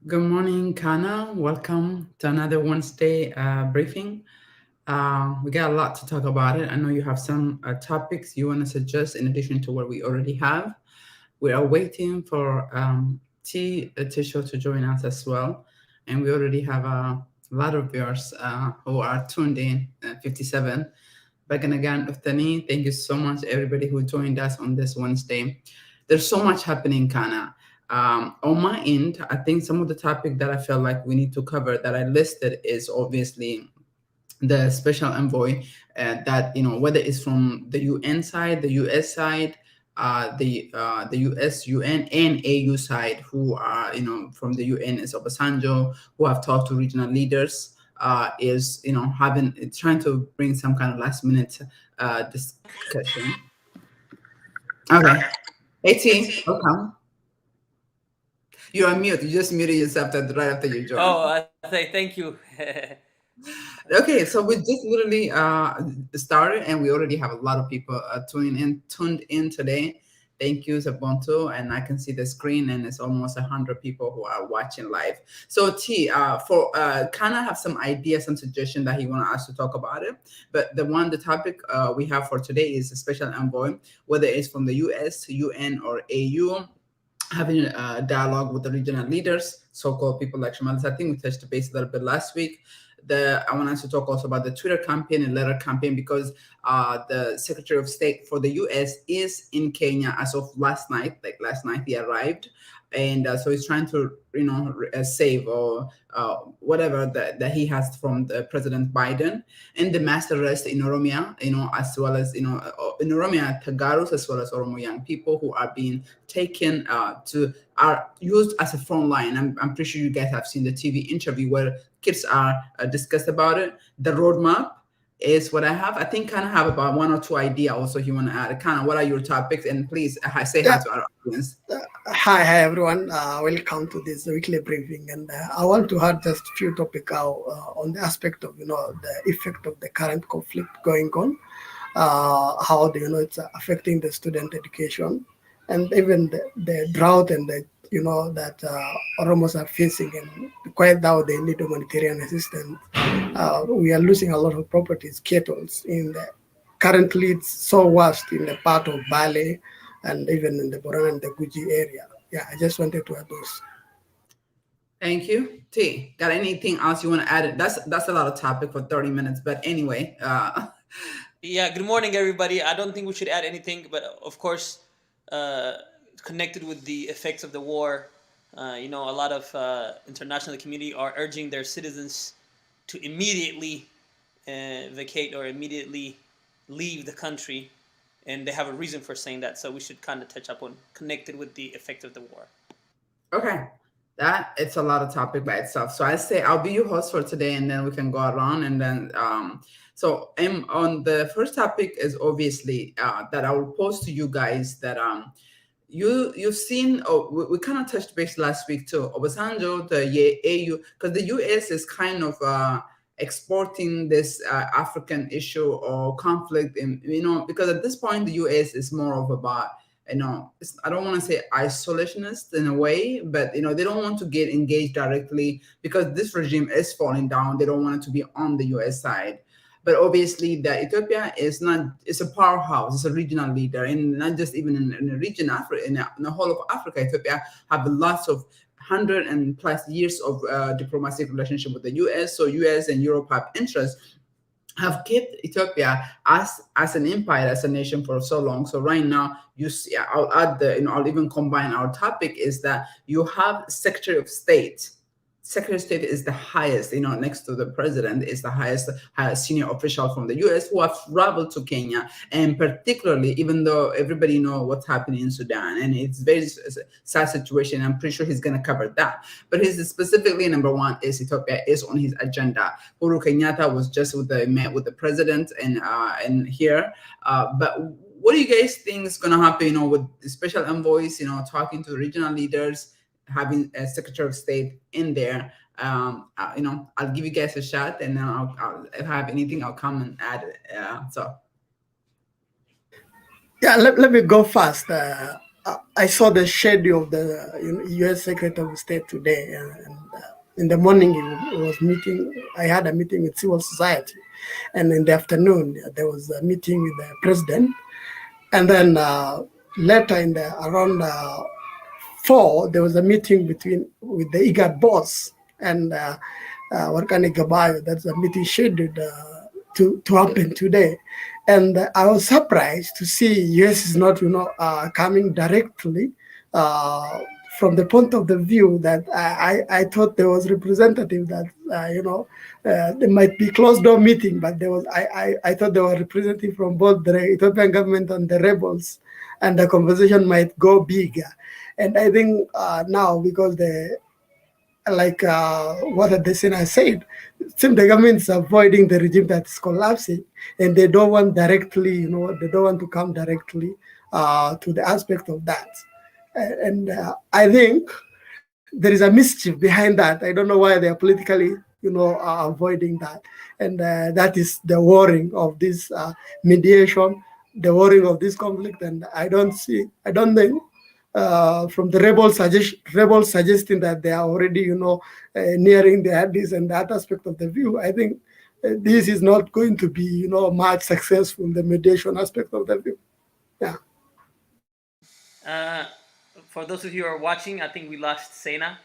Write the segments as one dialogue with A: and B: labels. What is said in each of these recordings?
A: Good morning, Kana. Welcome to another Wednesday briefing. We got a lot to talk about it. I know you have some topics you want to suggest in addition to what we already have. We are waiting for T Tisho to join us as well, and we already have a lot of viewers who are tuned in. 57. Bagan again, Uftani. Thank you so much, everybody who joined us on this Wednesday. There's so much happening, Kana. On my end, I think some of the topic that I felt like we need to cover that I listed is obviously the special envoy, that whether it's from the UN side, the US side, the US UN and AU side, who are from the UN is Obasanjo, who have talked to regional leaders, is having trying to bring some kind of last minute discussion. Okay, AT, welcome. You're on mute. You just muted yourself right after you joined.
B: Oh, I say thank you.
A: Okay, so we just literally started, and we already have a lot of people tuned in today. Thank you, Zabonto, and I can see the screen, and it's almost 100 people who are watching live. So T, for kind of have some ideas, some suggestion that he want us to talk about it. But the topic we have for today is a special envoy, whether it's from the US, UN, or AU, having a dialogue with the regional leaders, so-called people like Shamalis. I think we touched the base a little bit last week. I want us to talk also about the Twitter campaign and letter campaign, because the Secretary of State for the U.S. is in Kenya as of last night. Like last night, he arrived, and so he's trying to save or whatever that he has from the President Biden, and the mass arrest in Oromia, as well as in Oromia, Tagarus as well as Oromo young people who are being taken to are used as a front line. I'm pretty sure you guys have seen the TV interview where kids are discussed about it. The roadmap is what I have. I think kind of have about one or two idea also you want to add. Kind of what are your topics? And please say hi
C: Yeah.
A: to our audience.
C: Hi everyone. Welcome to this weekly briefing, and I want to add just a few topics on the aspect of the effect of the current conflict going on, how it's affecting the student education, and even the drought and the that Oromos are facing, and quite now they need humanitarian assistance. We are losing a lot of properties, kettles in the currently it's so worst in the part of Bali and even in the Boran and the Guji area. Yeah, I just wanted to add those.
A: Thank you. T, got anything else you want to add? That's a lot of topic for 30 minutes. But anyway,
B: Yeah, good morning, everybody. I don't think we should add anything, but of course, uh, connected with the effects of the war, a lot of international community are urging their citizens to immediately vacate or immediately leave the country, and they have a reason for saying that. So we should kind of touch up on connected with the effect of the war.
A: okay. That it's a lot of topic by itself. So I say I'll be your host for today, and then we can go around, and then so on the first topic is obviously that I will pose to you guys that you've seen. Oh, we kind of touched base last week too. Obasanjo, the AU, because the US is kind of exporting this African issue or conflict, in because at this point the US is more of about I don't want to say isolationist in a way, but they don't want to get engaged directly because this regime is falling down. They don't want it to be on the US side. But obviously, the Ethiopia is not. It's a powerhouse. It's a regional leader, and not just even in the region Africa, in the whole of Africa. Ethiopia have lots of 100+ years of diplomatic relationship with the U.S. So U.S. and Europe have interest, have kept Ethiopia as an empire, as a nation for so long. So right now, you see, I'll add I'll even combine our topic is that you have Secretary of State. Secretary of State is the highest, next to the president, is the highest senior official from the U.S. who have traveled to Kenya, and particularly, even though everybody know what's happening in Sudan, and it's very sad situation. I'm pretty sure he's going to cover that, but his specifically number one is Ethiopia is on his agenda. Uhuru Kenyatta was just met with the president and here, but what do you guys think is going to happen? With the special envoys, talking to the regional leaders, having a Secretary of State in there. I'll give you guys a shot, and then if I have anything, I'll come and add it. So
C: Yeah, let me go first. I saw the schedule of the U.S. Secretary of State today, and in the morning he was meeting. I had a meeting with civil society, and in the afternoon there was a meeting with the president, and then later in the around 4 there was a meeting with the IGAD boss and Warkani Gabayo. That's a meeting scheduled to happen today. And I was surprised to see US is not, coming directly from the point of the view that I thought there was representative that, there might be closed door meeting, but I thought there were representative from both the Ethiopian government and the rebels, and the conversation might go bigger. And I think now, because what Adesina said, since the government is avoiding the regime that is collapsing, and they don't want they don't want to come directly to the aspect of that. And I think there is a mischief behind that. I don't know why they are politically, avoiding that. And that is the warring of this mediation, the warring of this conflict. And I don't think from the rebels suggesting that they are already, nearing the this and that aspect of the view. I think this is not going to be, much successful in the mediation aspect of the view. Yeah.
B: Uh, for those of you who are watching, I think we lost Sena.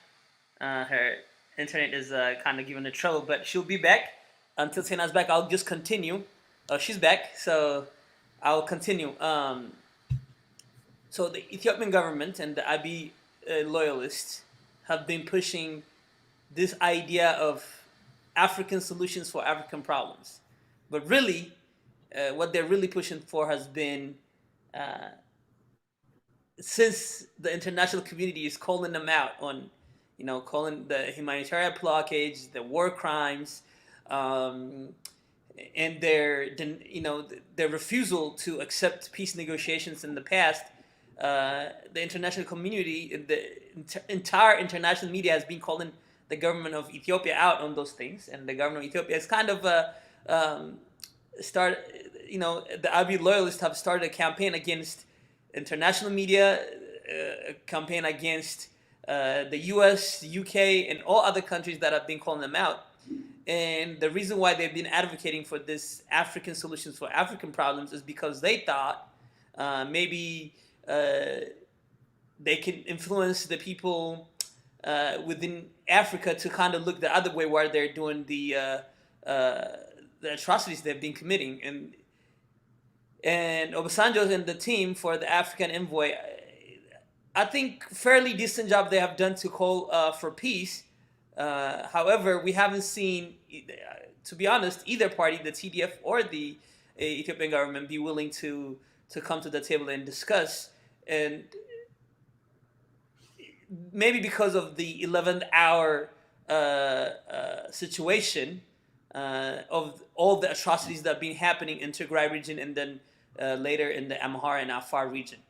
B: Her internet is kind of giving her trouble, but she'll be back. Until Sena's back, I'll just continue. Oh, she's back, so I'll continue. So the Ethiopian government and the Abiy loyalists have been pushing this idea of African solutions for African problems. But really, what they're really pushing for has been, since the international community is calling them out on, calling the humanitarian blockage, the war crimes, and their refusal to accept peace negotiations in the past, the international community, the entire international media has been calling the government of Ethiopia out on those things, and the government of Ethiopia has kind of the Abiy loyalists have started a campaign against international media, a campaign against the U.S., UK, and all other countries that have been calling them out. And the reason why they've been advocating for this African solutions for African problems is because they thought maybe they can influence the people within Africa to kind of look the other way while they're doing the atrocities they've been committing. And Obasanjo and the team for the African Envoy, I think fairly decent job they have done to call for peace. However, we haven't seen, to be honest, either party, the TDF or the Ethiopian government, be willing to come to the table and discuss. And maybe because of the 11th hour situation of all the atrocities that have been happening in Tigray region, and then later in the Amhara and Afar region.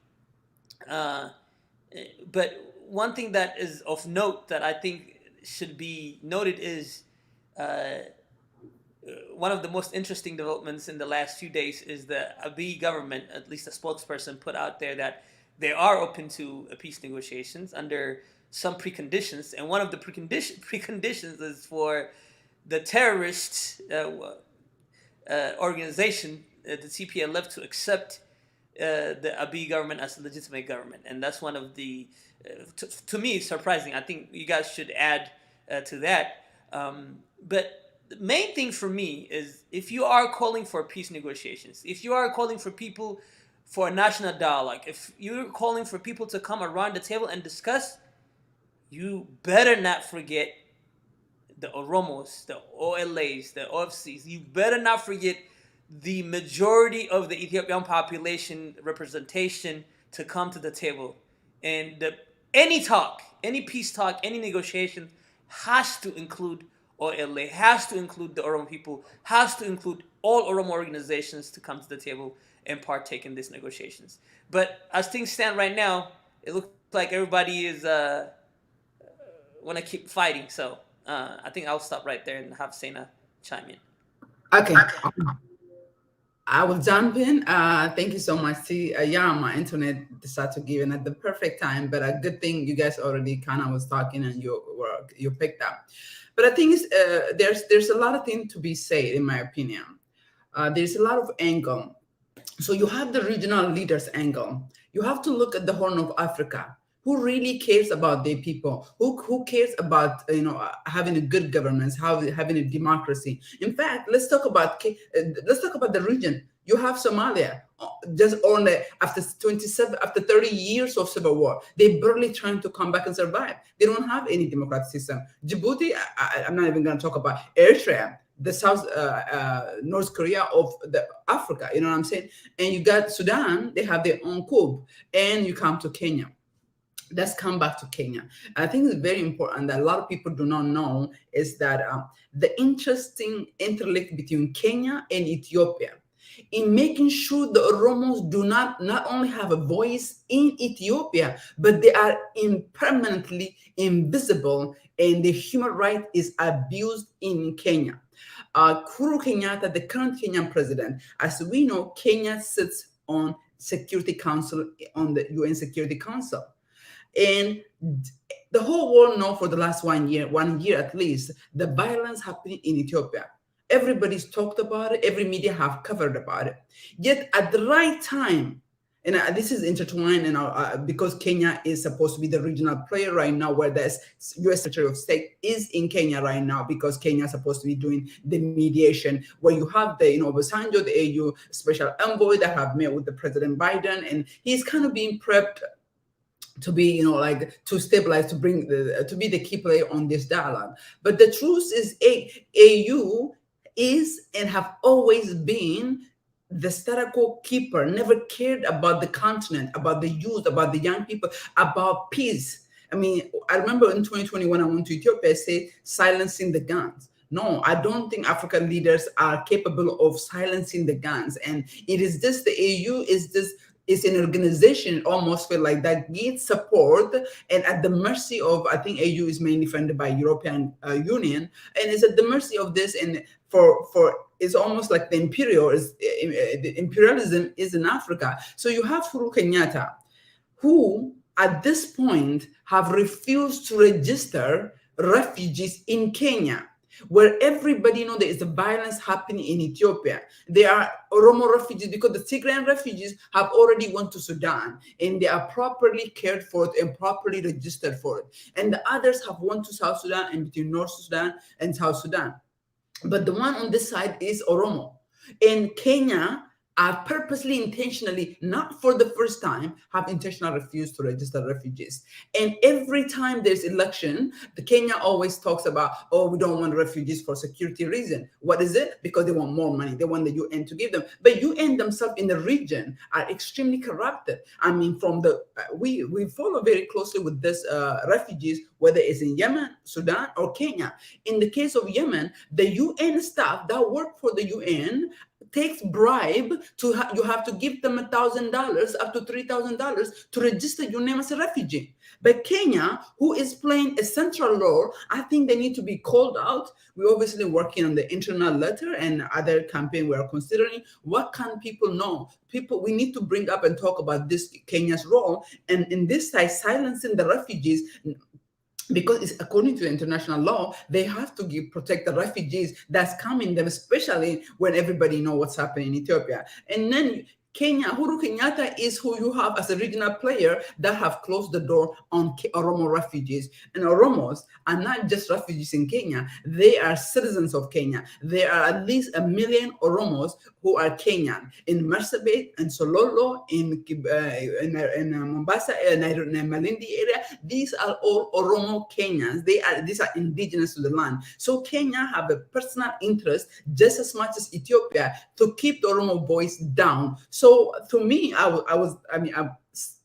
B: But one thing that is of note that I think should be noted is one of the most interesting developments in the last few days is the Abiy government, at least a spokesperson, put out there that they are open to peace negotiations under some preconditions. And one of the preconditions is for the terrorist organization, the TPLF, to accept the Abiy government as a legitimate government. And that's one of the, to me, surprising. I think you guys should add to that. But the main thing for me is, if you are calling for peace negotiations, if you are calling for people for a national dialogue, if you're calling for people to come around the table and discuss, you better not forget the Oromos, the OLAs, the OFCs. You better not forget the majority of the Ethiopian population representation to come to the table. And any talk, any peace talk, any negotiation has to include OLA, has to include the Oromo people, has to include all Oromo organizations to come to the table and partake in these negotiations. But as things stand right now, it looks like everybody is want to keep fighting. So I think I'll stop right there and have Sena chime in.
A: Okay. I will jump in. Thank you so much. See, yeah, my internet decided to give in at the perfect time, but a good thing you guys already kind of was talking and you picked up. But I think there's a lot of things to be said in my opinion. There's a lot of angle. So you have the regional leaders angle. You have to look at the Horn of Africa. Who really cares about their people? Who cares about having a good governance, having a democracy? In fact, let's talk about the region. You have Somalia just only after 30 years of civil war. They barely trying to come back and survive. They don't have any democratic system. Djibouti, I'm not even going to talk about Eritrea, the North Korea of the Africa, you know what I'm saying? And you got Sudan, they have their own coup. And you come to Kenya. Let's come back to Kenya. I think it's very important that a lot of people do not know is that the interesting interlink between Kenya and Ethiopia in making sure the Oromos do not only have a voice in Ethiopia, but they are permanently invisible and the human right is abused in Kenya. Uhuru Kenyatta, the current Kenyan president, as we know, Kenya sits on Security Council, on the UN Security Council. And the whole world know for the last 1 year at least, the violence happening in Ethiopia. Everybody's talked about it. Every media have covered about it. Yet at the right time, and this is intertwined, because Kenya is supposed to be the regional player right now, where the U.S. Secretary of State is in Kenya right now, because Kenya is supposed to be doing the mediation, where you have the, Obasanjo, the AU special envoy that have met with the President Biden, and he's kind of being prepped to be, to stabilize, to bring to be the key player on this dialogue. But the truth is, AU is and have always been the status quo keeper, never cared about the continent, about the youth, about the young people, about peace. I mean, I remember in 2020 when I went to Ethiopia, I said silencing the guns. No, I don't think African leaders are capable of silencing the guns. And it is just the AU is an organization almost feel like that needs support and at the mercy of, I think AU is mainly funded by European Union, and is at the mercy of this. And for it's almost like the imperialism is in Africa. So you have Uhuru Kenyatta, who at this point have refused to register refugees in Kenya, where everybody know there is a violence happening in Ethiopia. There are Oromo refugees because the Tigrayan refugees have already went to Sudan and they are properly cared for and properly registered for it. And the others have went to South Sudan and between North Sudan and South Sudan. But the one on this side is Oromo. In Kenya, are purposely, intentionally, not for the first time, have intentionally refused to register refugees. And every time there's election, the Kenya always talks about, oh, we don't want refugees for security reason. What is it? Because they want more money. They want the UN to give them. But UN themselves in the region are extremely corrupted. I mean, from the we follow very closely with this refugees, whether it's in Yemen, Sudan, or Kenya. In the case of Yemen, the UN staff that work for the UN takes bribe you have to give them $1,000 up to $3,000 to register your name as a refugee. But Kenya, who is playing a central role, I think they need to be called out. We're obviously working on the internal letter and other campaign we are considering. What can people know? We need to bring up and talk about this Kenya's role, and in this side, silencing the refugees. Because it's according to the international law, they have to protect the refugees that's coming them, especially when everybody know what's happening in Ethiopia. And then Kenya, Uhuru Kenyatta is who you have as a regional player that have closed the door on Oromo refugees. And Oromos are not just refugees in Kenya, they are citizens of Kenya. There are at least 1 million Oromos who are Kenyan in Marsabit, in Sololo, in Mombasa, in Malindi area. These are all Oromo Kenyans. These are indigenous to the land. So Kenya have a personal interest just as much as Ethiopia to keep the Oromo voice down. So to me,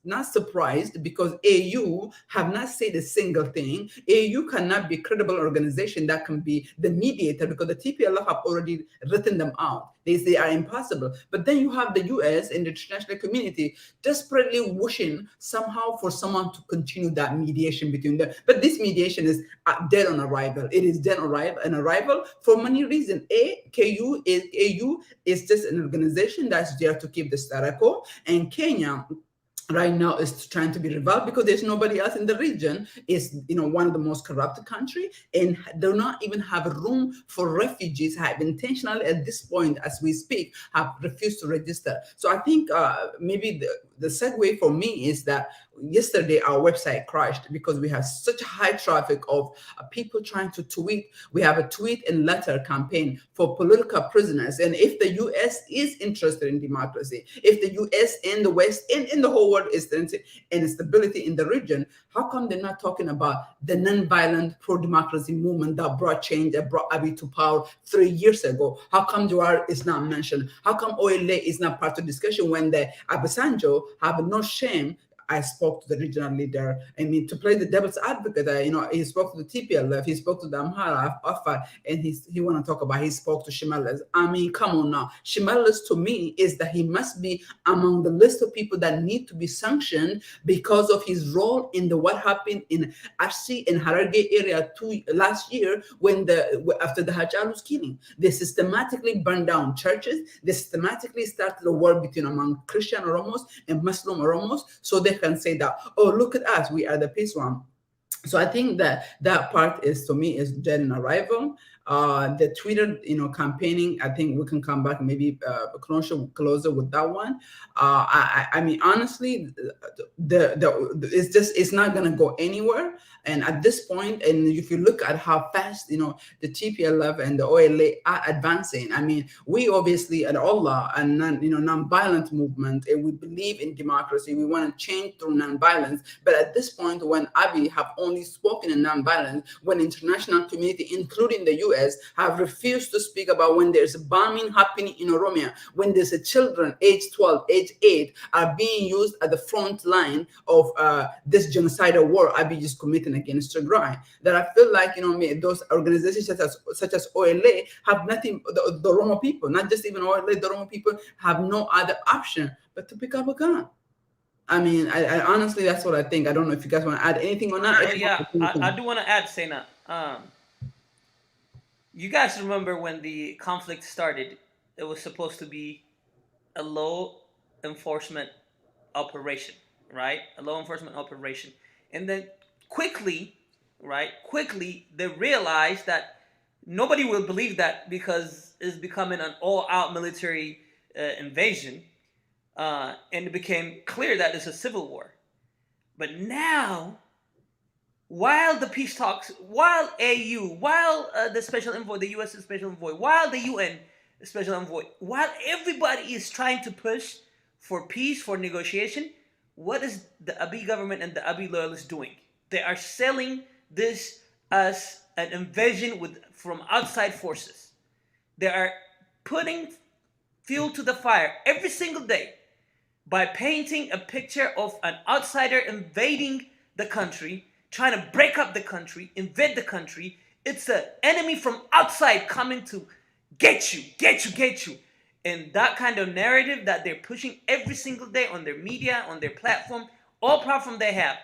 A: not surprised because AU have not said a single thing. AU cannot be a credible organization that can be the mediator because the TPLF have already written them out. They are impossible. But then you have the US and the international community desperately wishing somehow for someone to continue that mediation between them. But this mediation is dead on arrival. It is dead on arrival for many reasons. AU is just an organization that's there to keep the status quo, and Kenya right now is trying to be revived because there's nobody else in the region. Is one of the most corrupt country, and do not even have room for refugees. Have intentionally at this point as we speak have refused to register. So I think maybe the segue for me is that yesterday our website crashed because we have such high traffic of people trying to tweet. We have a tweet and letter campaign for political prisoners, and if the US is interested in democracy, if the US and the West and in the whole world is interested in stability in the region, how come they're not talking about the non-violent pro-democracy movement that brought change, that brought Abiy to power 3 years ago? How come Jawar is not mentioned? How come OLA is not part of discussion when the Abisanjo have no shame? I spoke to the regional leader. I mean, to play the devil's advocate, he spoke to the TPLF, he spoke to the Amhara, Afar, and he want to talk about he spoke to Shimeles. I mean, come on now. Shimeles to me is that he must be among the list of people that need to be sanctioned because of his role in what happened in Arsi and Hararge area last year after the Hajalus killing. They systematically burned down churches. They systematically started a war among Christian Oromos and Muslim Oromos, so they can say that, oh, look at us, we are the peace one. So I think that part is, to me, is dead in arrival. The Twitter, campaigning, I think we can come back maybe closer with that one. I mean, honestly, it's not gonna go anywhere. And at this point, and if you look at how fast, the TPLF and the OLA are advancing, I mean, we obviously at Allah and non-violent movement, and we believe in democracy. We want to change through non-violence. But at this point, when Abiy have only spoken in non-violence, when international community, including the US, have refused to speak about when there's a bombing happening in Oromia, when there's a children age 12, age 8 are being used at the front line of this genocidal war Abiy is committing against Tigray, that I feel like those organizations such as OLA have nothing. The Oromo people, not just even OLA, the Oromo people have no other option but to pick up a gun. I mean, I honestly, that's what I think. I don't know if you guys want to add anything on that.
B: Yeah, I do want to add, Sena. You guys remember when the conflict started? It was supposed to be a law enforcement operation, right? A law enforcement operation, and then quickly, they realized that nobody will believe that because it's becoming an all-out military invasion, and it became clear that it's a civil war. But now, while the peace talks, while AU, while the special envoy, the U.S. special envoy, while the UN special envoy, while everybody is trying to push for peace, for negotiation, what is the Abiy government and the Abiy loyalists doing? They are selling this as an invasion from outside forces. They are putting fuel to the fire every single day by painting a picture of an outsider invading the country, trying to break up the country, invade the country. It's an enemy from outside coming to get you. And that kind of narrative that they're pushing every single day on their media, on their platform, all platform they have,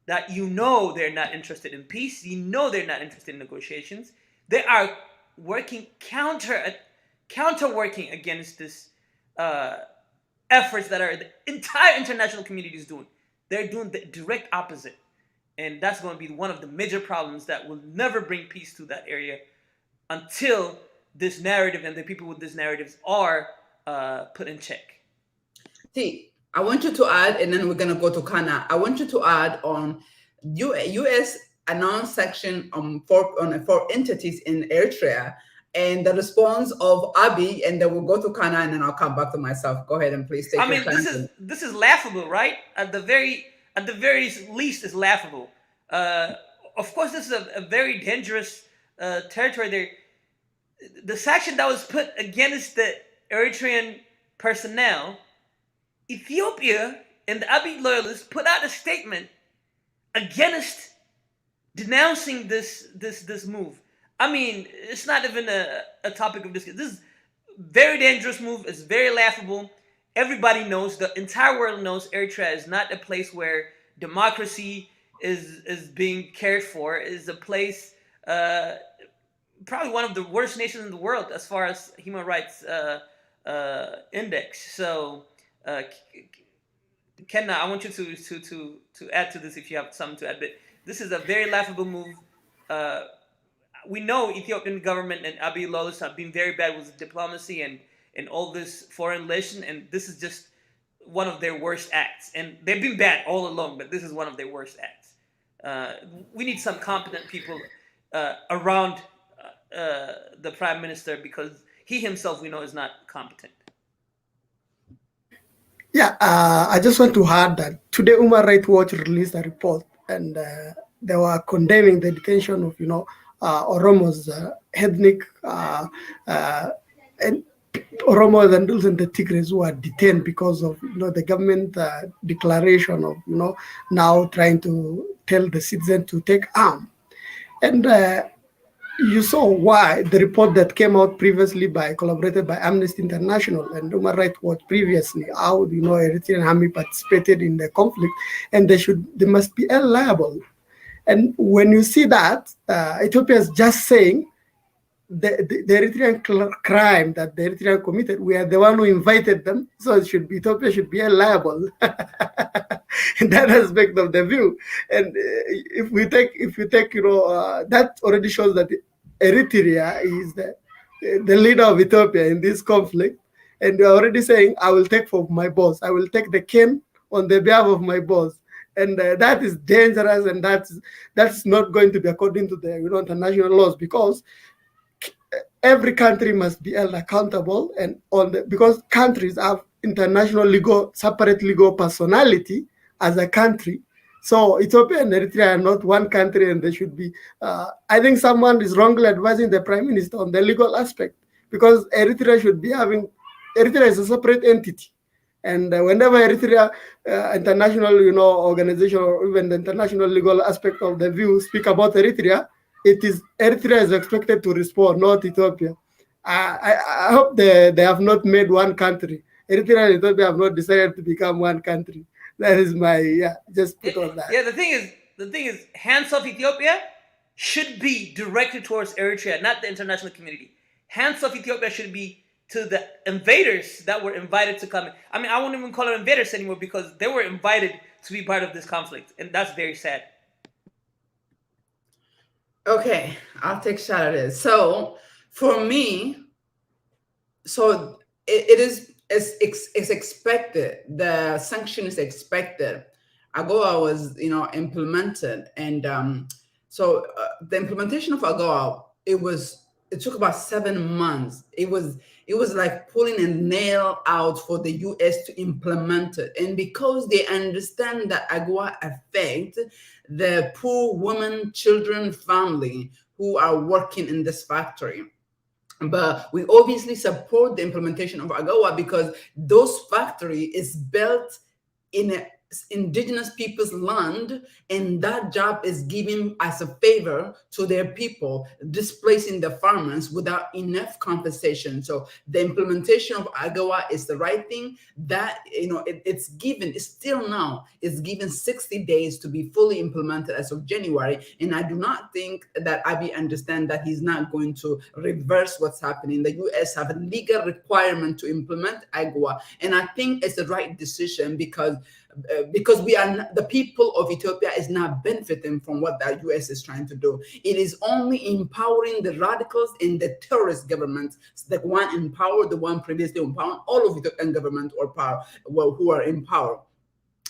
B: that they're not interested in peace, they're not interested in negotiations. They are working counter-working against this efforts that the entire international community is doing. They're doing the direct opposite. And that's going to be one of the major problems that will never bring peace to that area until this narrative and the people with these narratives are put in check.
A: See, I want you to add, and then we're going to go to Kana. I want you to add on U.S. announced section for entities in Eritrea and the response of Abiy, and then we'll go to Kana, and then I'll come back to myself. Go ahead and please take your time.
B: This is laughable, right? At the very least, it's laughable. Of course, this is a very dangerous territory there. The sanction that was put against the Eritrean personnel, Ethiopia and the Abiy loyalists put out a statement against denouncing this move. I mean, it's not even a topic of discussion. This is very dangerous move. It's very laughable. Everybody knows, the entire world knows, Eritrea is not a place where democracy is being cared for. It is a place, probably one of the worst nations in the world as far as human rights index. So, Kenna, I want you to add to this if you have something to add. But this is a very laughable move. We know Ethiopian government and Abiy loyalists have been very bad with diplomacy and all this foreign relation, and this is just one of their worst acts. And they've been bad all along, but this is one of their worst acts. We need some competent people around the prime minister, because he himself, we know, is not competent.
C: Yeah, I just want to add that today Human Rights Watch released a report, and they were condemning the detention of, Oromo's ethnic and Oromos and those and the Tigres who are detained because of the government declaration of now trying to tell the citizen to take arm, and you saw why the report that came out previously collaborated by Amnesty International and Human Rights Watch previously, how Eritrean army participated in the conflict, and they must be held liable. And when you see that, Ethiopia is just saying the Eritrean crime that the Eritrean committed, we are the one who invited them, so Ethiopia should be held liable in that aspect of the view. And if you take, that already shows that Eritrea is the leader of Ethiopia in this conflict, and they're already saying, I will take for my boss, I will take the cane on the behalf of my boss. And that is dangerous, and that's not going to be according to the international laws, because every country must be held accountable, and because countries have separate legal personality as a country. So Ethiopia and Eritrea are not one country, and they should be. I think someone is wrongly advising the prime minister on the legal aspect, because Eritrea is a separate entity. And whenever Eritrea international, organization, or even the international legal aspect of the view speak about Eritrea, Eritrea is expected to respond, not Ethiopia. I hope they have not made one country. Eritrea and Ethiopia have not decided to become one country. That is my just put on that.
B: Yeah, the thing is, hands off Ethiopia should be directed towards Eritrea, not the international community. Hands off Ethiopia should be to the invaders that were invited to come in. I mean, I won't even call them invaders anymore, because they were invited to be part of this conflict, and that's very sad.
A: Okay, I'll take a shot at it. So for me, it's expected. The sanction is expected. AGOA was, implemented, and so the implementation of AGOA, it took about 7 months. It was like pulling a nail out for the US to implement it. And because they understand that AGOA affects the poor women, children, family who are working in this factory. But we obviously support the implementation of AGOA, because those factory is built in a indigenous people's land, and that job is given as a favor to their people, displacing the farmers without enough compensation. So the implementation of AGOA is the right thing. That it's given 60 days to be fully implemented as of January, and I do not think that Abiy understand that he's not going to reverse what's happening. The US have a legal requirement to implement AGOA, and I think it's the right decision, because the people of Ethiopia is not benefiting from what the US is trying to do. It is only empowering the radicals in the terrorist governments, the one in power, the one previously in power, all of Ethiopian government or power, who are in power.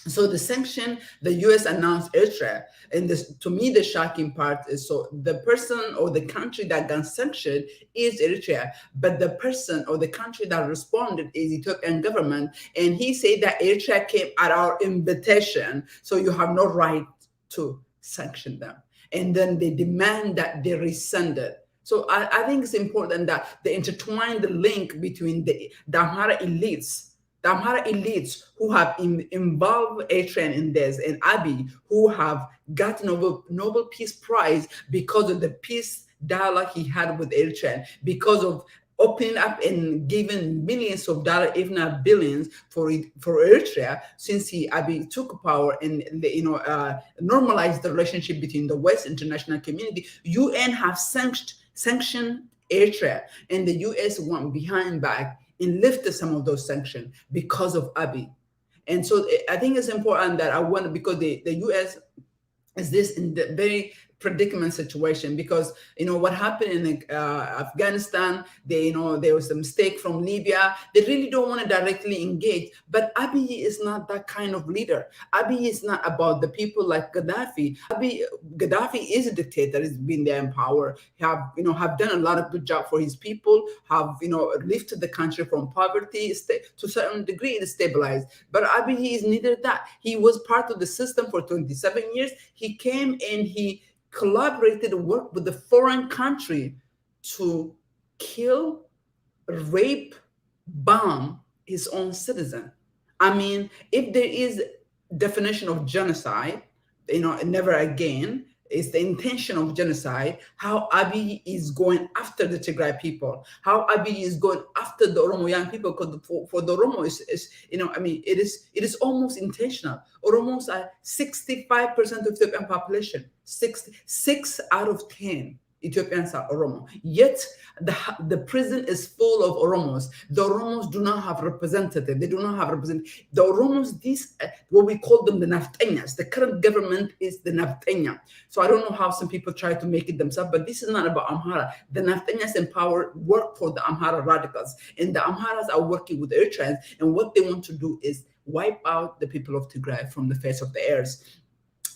A: So the sanction the US announced Eritrea, and this, to me, the shocking part is, so the person or the country that got sanctioned is Eritrea, but the person or the country that responded is Ethiopian government, and he said that Eritrea came at our invitation, so you have no right to sanction them. And then they demand that they rescind it. So I think it's important that they intertwine the link between the Amhara elites The Amhara elites who have involved Eritrean in this, and Abiy, who have got Nobel Peace Prize because of the peace dialogue he had with Eritrea, because of opening up and giving millions of dollars, if not billions, for Eritrea since Abiy took power and normalized the relationship between the West international community. UN have sanctioned Eritrea, and the US went behind back and lifted some of those sanctions because of Abiy. And so I think it's important that I want, because the US is this in the very predicament situation, because what happened in Afghanistan, there was a mistake from Libya. They really don't want to directly engage, but Abiy is not that kind of leader. Abiy is not about the people like Gaddafi is a dictator. He's been there in power, have done a lot of good job for his people, have lifted the country from poverty to a certain degree. It is stabilized, but Abiy is neither that. He was part of the system for 27 years. He came and he collaborated and worked with the foreign country to kill, rape, bomb his own citizen. I mean, if there is definition of genocide, never again is the intention of genocide, how Abiy is going after the Tigray people, how Abiy is going after the Oromo young people, because for the Oromo it is almost intentional. Oromos are 65% of Ethiopian population. 6 out of 10 Ethiopians are Oromo. Yet the prison is full of Oromos. The Oromos do not have representative. They do not have representative. The Oromos, these what we call them the Nafteñas. The current government is the Nafteña. So I don't know how some people try to make it themselves, but this is not about Amhara. The Nafteñas in power work for the Amhara radicals, and the Amharas are working with the Eritreans, and what they want to do is wipe out the people of Tigray from the face of the earth.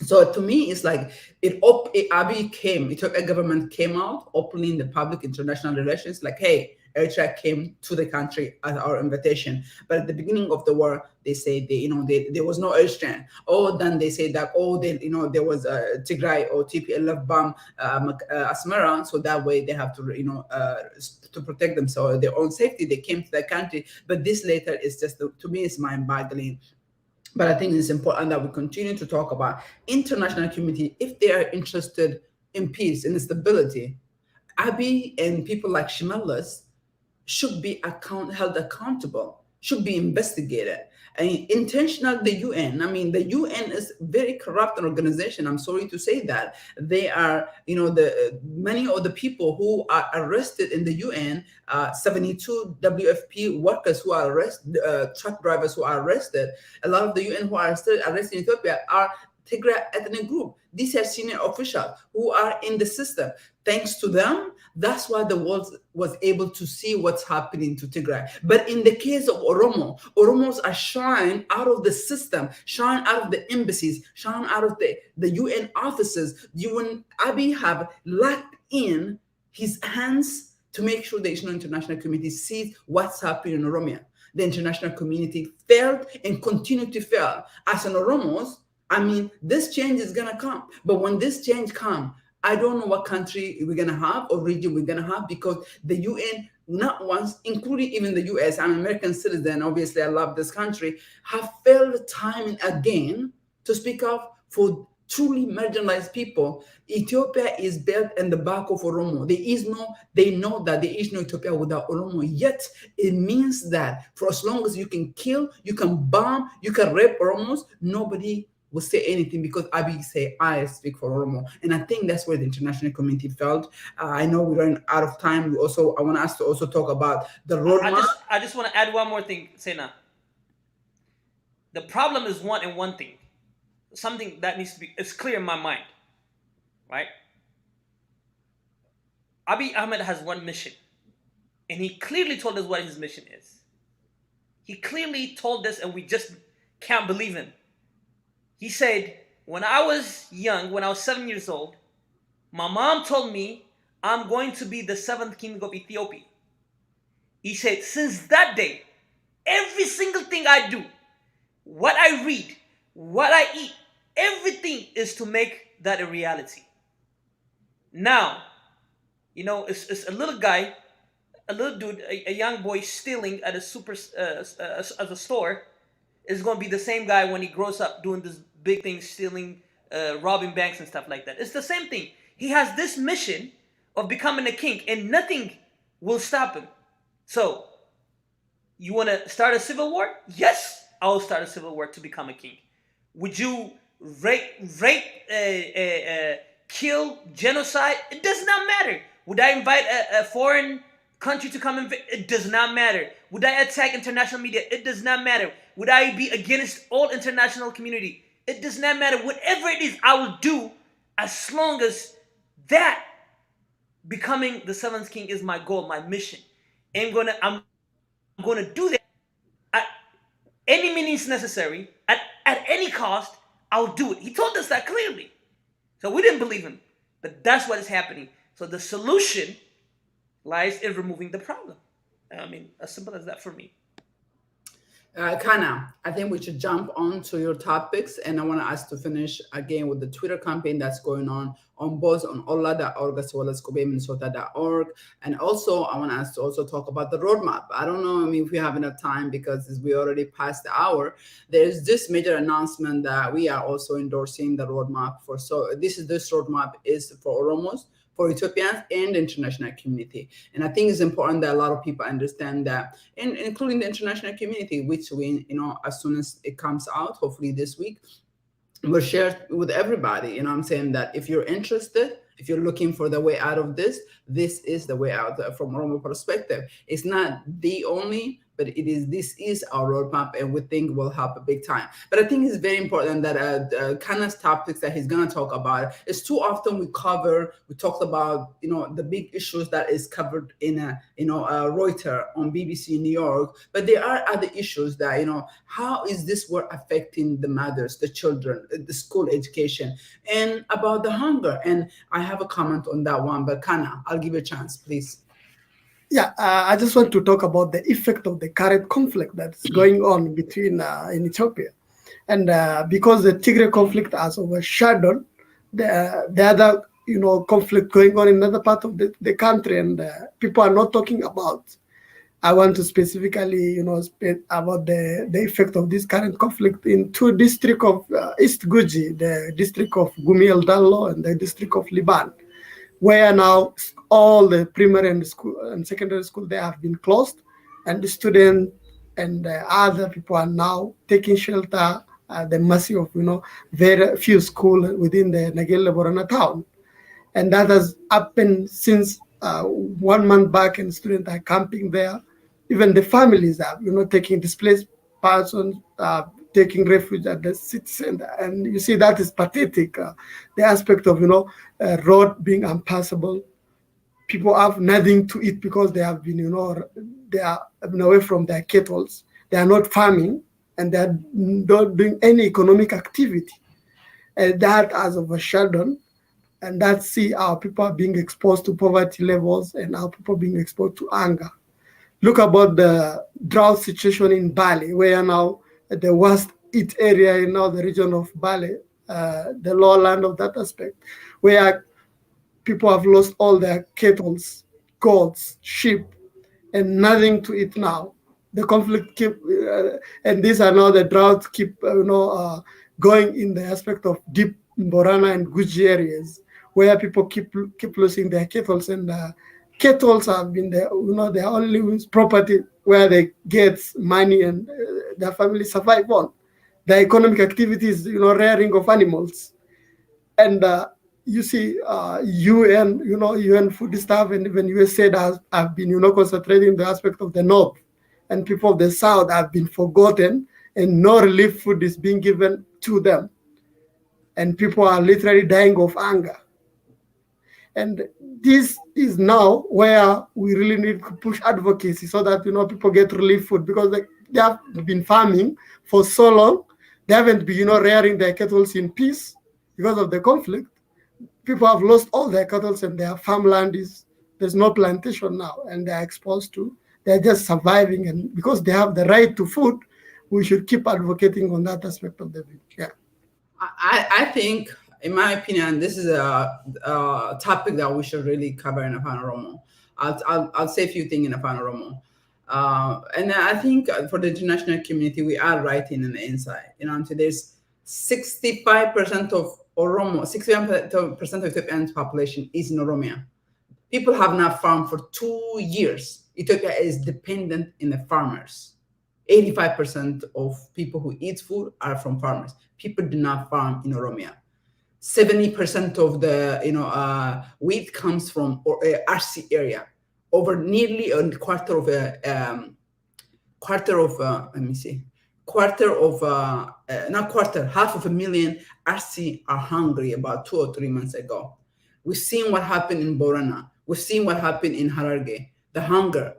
A: So to me, it's like Abiy Ethiopia government came out openly in the public international relations, like, hey, Eritrea came to the country at our invitation. But at the beginning of the war, they say there was no Eritrean. Oh, then they say that there was a Tigray or TPLF bomb Asmara, so that way they have to to protect themselves, their own safety. They came to the country, but this later is just to me is mind-boggling. But I think it's important that we continue to talk about international community if they are interested in peace and stability. Abiy and people like Shimelis should be held accountable, should be investigated. And intentional, the UN. The UN is very corrupt organization. I'm sorry to say that. They are, many of the people who are arrested in the UN, 72 WFP workers who are arrested, truck drivers who are arrested. A lot of the UN who are still arrested in Ethiopia are Tigray ethnic group. These are senior officials who are in the system. Thanks to them, that's why the world was able to see what's happening to Tigray. But in the case of Oromos are shying out of the system, shying out of the embassies, shying out of the UN offices. When Abiy have locked in his hands to make sure the international community sees what's happening in Oromia. The international community failed and continued to fail. As an Oromos, this change is gonna come. But when this change comes, I don't know what country we're gonna have or region we're gonna have, because the UN, not once, including even the US, I'm an American citizen, obviously I love this country, have failed time and again to speak up for truly marginalized people. Ethiopia is built in the back of Oromo. They know that there is no Ethiopia without Oromo. Yet it means that for as long as you can kill, you can bomb, you can rape Oromos, nobody will say anything, because Abiy say, I speak for Oromo. And I think that's where the international community felt. I know we're running out of time. I want us to also talk about the roadmap.
B: I just want to add one more thing, Sena. The problem is one thing. Something that needs to be, it's clear in my mind, right? Abiy Ahmed has one mission, and he clearly told us what his mission is. He clearly told us, and we just can't believe him. He said, when I was young, when I was 7 years old, my mom told me I'm going to be the 7th king of Ethiopia. He said, since that day, every single thing I do, what I read, what I eat, everything is to make that a reality. Now, it's a little guy a little dude, a young boy stealing at a at a store is going to be the same guy when he grows up doing this big thing, stealing, robbing banks and stuff like that. It's the same thing. He has this mission of becoming a king, and nothing will stop him. So, you want to start a civil war? Yes, I will start a civil war to become a king. Would you rape, kill, genocide? It does not matter. Would I invite a foreign country to come invade? It does not matter. Would I attack international media? It does not matter. Would I be against all international community? It does not matter. Whatever it is, I will do as long as that becoming the seventh king is my goal, my mission. I'm gonna do that at any means necessary, at any cost. I'll do it. He told us that clearly. So we didn't believe him. But that's what is happening. So the solution lies in removing the problem. I mean, as simple as that for me.
A: Kana, I think we should jump on to your topics, and I want us to finish again with the Twitter campaign that's going on both on olla.org as well as kobeminnesota.org. And also, I want us to also talk about the roadmap. I don't know, if we have enough time because we already passed the hour. There's this major announcement that we are also endorsing the roadmap for. So this roadmap is for Oromos, for Ethiopians and the international community. And I think it's important that a lot of people understand that, including the international community, which we, as soon as it comes out, hopefully this week, we'll share it with everybody. I'm saying that if you're interested, if you're looking for the way out of this is the way out from Oromo perspective. It's not the only, but this is our roadmap, and we think will help a big time. But I think it's very important that kind of topics that he's going to talk about is too often we talked about, the big issues that is covered in Reuters on BBC New York, but there are other issues that, how is this war affecting the mothers, the children, the school education, and about the hunger. And I have a comment on that one, but Kana, I'll give you a chance, please.
C: Yeah, I just want to talk about the effect of the current conflict that's going on between in Ethiopia, and because the Tigray conflict has overshadowed the other conflict going on in another part of the country, and people are not talking about. I want to specifically speak about the effect of this current conflict in two districts of East Guji, the district of Gumi El Dallo and the district of Liban, where now all the primary and secondary school they have been closed, and the students and other people are now taking shelter at the mercy of very few schools within the Nagelle Borana town, and that has happened since 1 month back, and students are camping there. Even the families are taking displaced persons, taking refuge at the city center, and you see that is pathetic. The aspect of road being impassable, people have nothing to eat because they have been they are away from their kettles. They are not farming, and they are not doing any economic activity, and that has overshadowed. And that see our people are being exposed to poverty levels, and our people being exposed to anger. Look about the drought situation in Bali, where now the worst hit area in the region of Bali, the lowland of that aspect, where people have lost all their kettles, goats, sheep, and nothing to eat now. The conflict and these are now the droughts keep going in the aspect of deep Borana and Guji areas, where people keep losing their kettles, and kettles have been their only property where they get money and their family survive on. The economic activities, rearing of animals, and you see, UN food staff and even USAID have been, concentrating the aspect of the north, and people of the south have been forgotten, and no relief food is being given to them, and people are literally dying of hunger. And this is now where we really need to push advocacy so that people get relief food, because they have been farming for so long. They haven't been rearing their cattle in peace because of the conflict. People have lost all their cattle, and their farmland there's no plantation now, and they're exposed to. They're just surviving, and because they have the right to food, we should keep advocating on that aspect of the view. Yeah.
A: I think, in my opinion, this is a topic that we should really cover in Oromo. I'll say a few things in Afan Oromo. And I think for the international community, we are writing on the inside. You know, so there's 65% of Oromo, 65% of Ethiopian population is in Oromia. People have not farmed for 2 years. Ethiopia is dependent in the farmers. 85% of people who eat food are from farmers. People do not farm in Oromia. 70% of the wheat comes from RC area. Over nearly a quarter of half of a million RC are hungry about 2 or 3 months ago. We've seen what happened in Borana. We've seen what happened in Hararge, the hunger,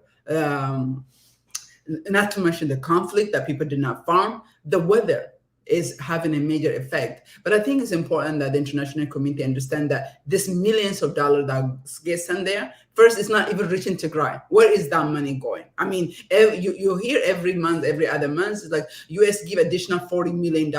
A: not to mention the conflict that people did not farm. The weather is having a major effect. But I think it's important that the international community understand that this millions of dollars that get sent there, first, it's not even reaching Tigray. Where is that money going? I mean, you hear every month, every other month, it's like US give additional $40 million.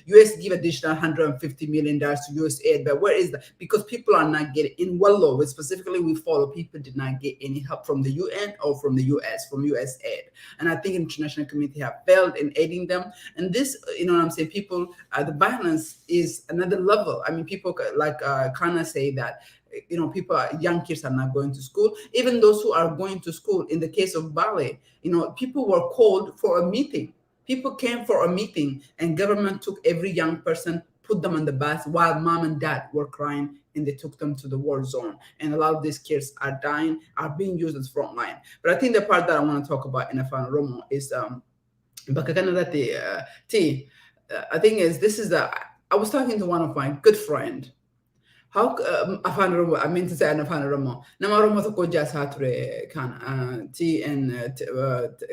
A: US give additional $150 million to USAID. But where is that? Because people are not getting, in Wallo, specifically we follow, people did not get any help from the UN or from the US, from USAID. And I think international community have failed in aiding them. And this, you know what I'm saying, people, the violence is another level. I mean, people like Kana say that, you know, young kids are not going to school. Even those who are going to school, in the case of Bali, you know, people were called for a meeting. People came for a meeting and government took every young person, put them on the bus while mom and dad were crying, and they took them to the war zone. And a lot of these kids are dying, are being used as front line. But I think the part that I want to talk about in Afan Oromo is, I think I was talking to one of my good friend. How Afan Oromo, I mean to say Afan Oromo. Nama Oromo to koja sature kana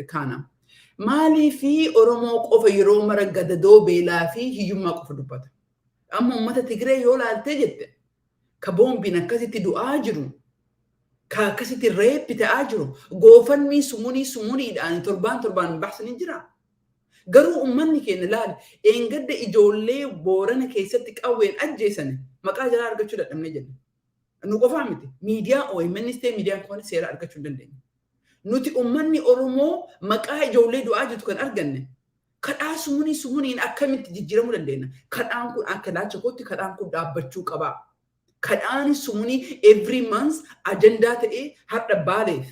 A: kana. Mali fi Oromo qofa yeroo mara gadadoo beelaa fi hiyyummaa qofa dubbata. Amma uummata Tigree yoo laaltee jette ka boombiin akkasitti du'aa jiru, ka akkasitti reeppi ta'aa jiru, goofannii sumuuniidhaan torbaan baxsanii jira. Garuu uummanni keenya laal eengadda ijoollee Boorana keessatti qawween ajjeesane maqaa jalaa argachuu dadhabne jenna. Nu qofaa miti. Miidiyaa OMN miidiyaan kun seera argachuu hin dandeenye. Nuti uummanni Oromoo maqaa ijoollee du'aa jirtu kan arganne. Kadhaa sumuuniin akkamitti jijjiiramuu dandeenya? Kadhaan kun akka laacha kootti kadhaan kun dhaabbachuu qaba. Kadhaan sumuunii every month ajandaa ta'ee har'a Baaleef.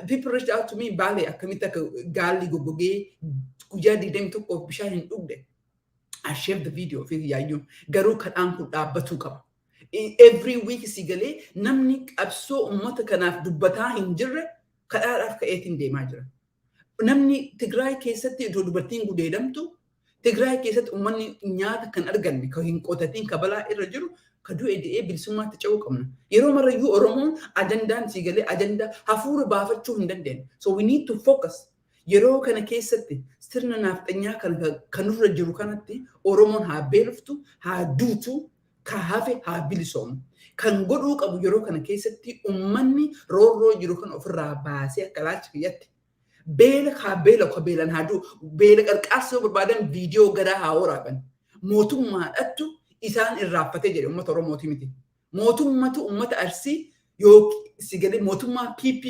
A: People reached out to me, Bali, akkamitti akka gaalli goggogee guyyaa 21 bishaan hin dhugne. I shared the video of Yayyuu. Garuu kadhaan kun dhaabbatuu qaba. Every week sigalee namni qabsoo uummata kanaaf dubbataa hin jirre kadhaadhaaf ka'eetiin deemaa jira. Namni Tigraay keessatti iddoo dubartiin gudeedamtu, Tigraay keessatti uummanni nyaata kan arganne, kan hin qotatiin ka balaa irra jiru, ka du'e de'ee bilisummaatti ce'uu qabna. Yeroo marayyuu Oromoon ajandaan sigalee ajandaa hafuura baafachuu hin dandeenye. So we need to focus. Yeroo kana keessatti sirna nafxanyaa kan nurra jiru kanatti Oromoon haa beeloftu, haa duutu, ka hafe haa bilisoomu. Kan godhuu qabu yeroo kana keessatti uummanni roorroo jiru kan ofirraa baasee akka laacha kiyyatti. Beela haa beelan haa duu, beela qarqaarsa yoo barbaadan viidiyoo garaa haa waraaban. Mootummaadhattu isaan irraaffatee jedhe uummata Oromooti miti. Mootummatu uummata Arsii yoo sigalee mootummaa PP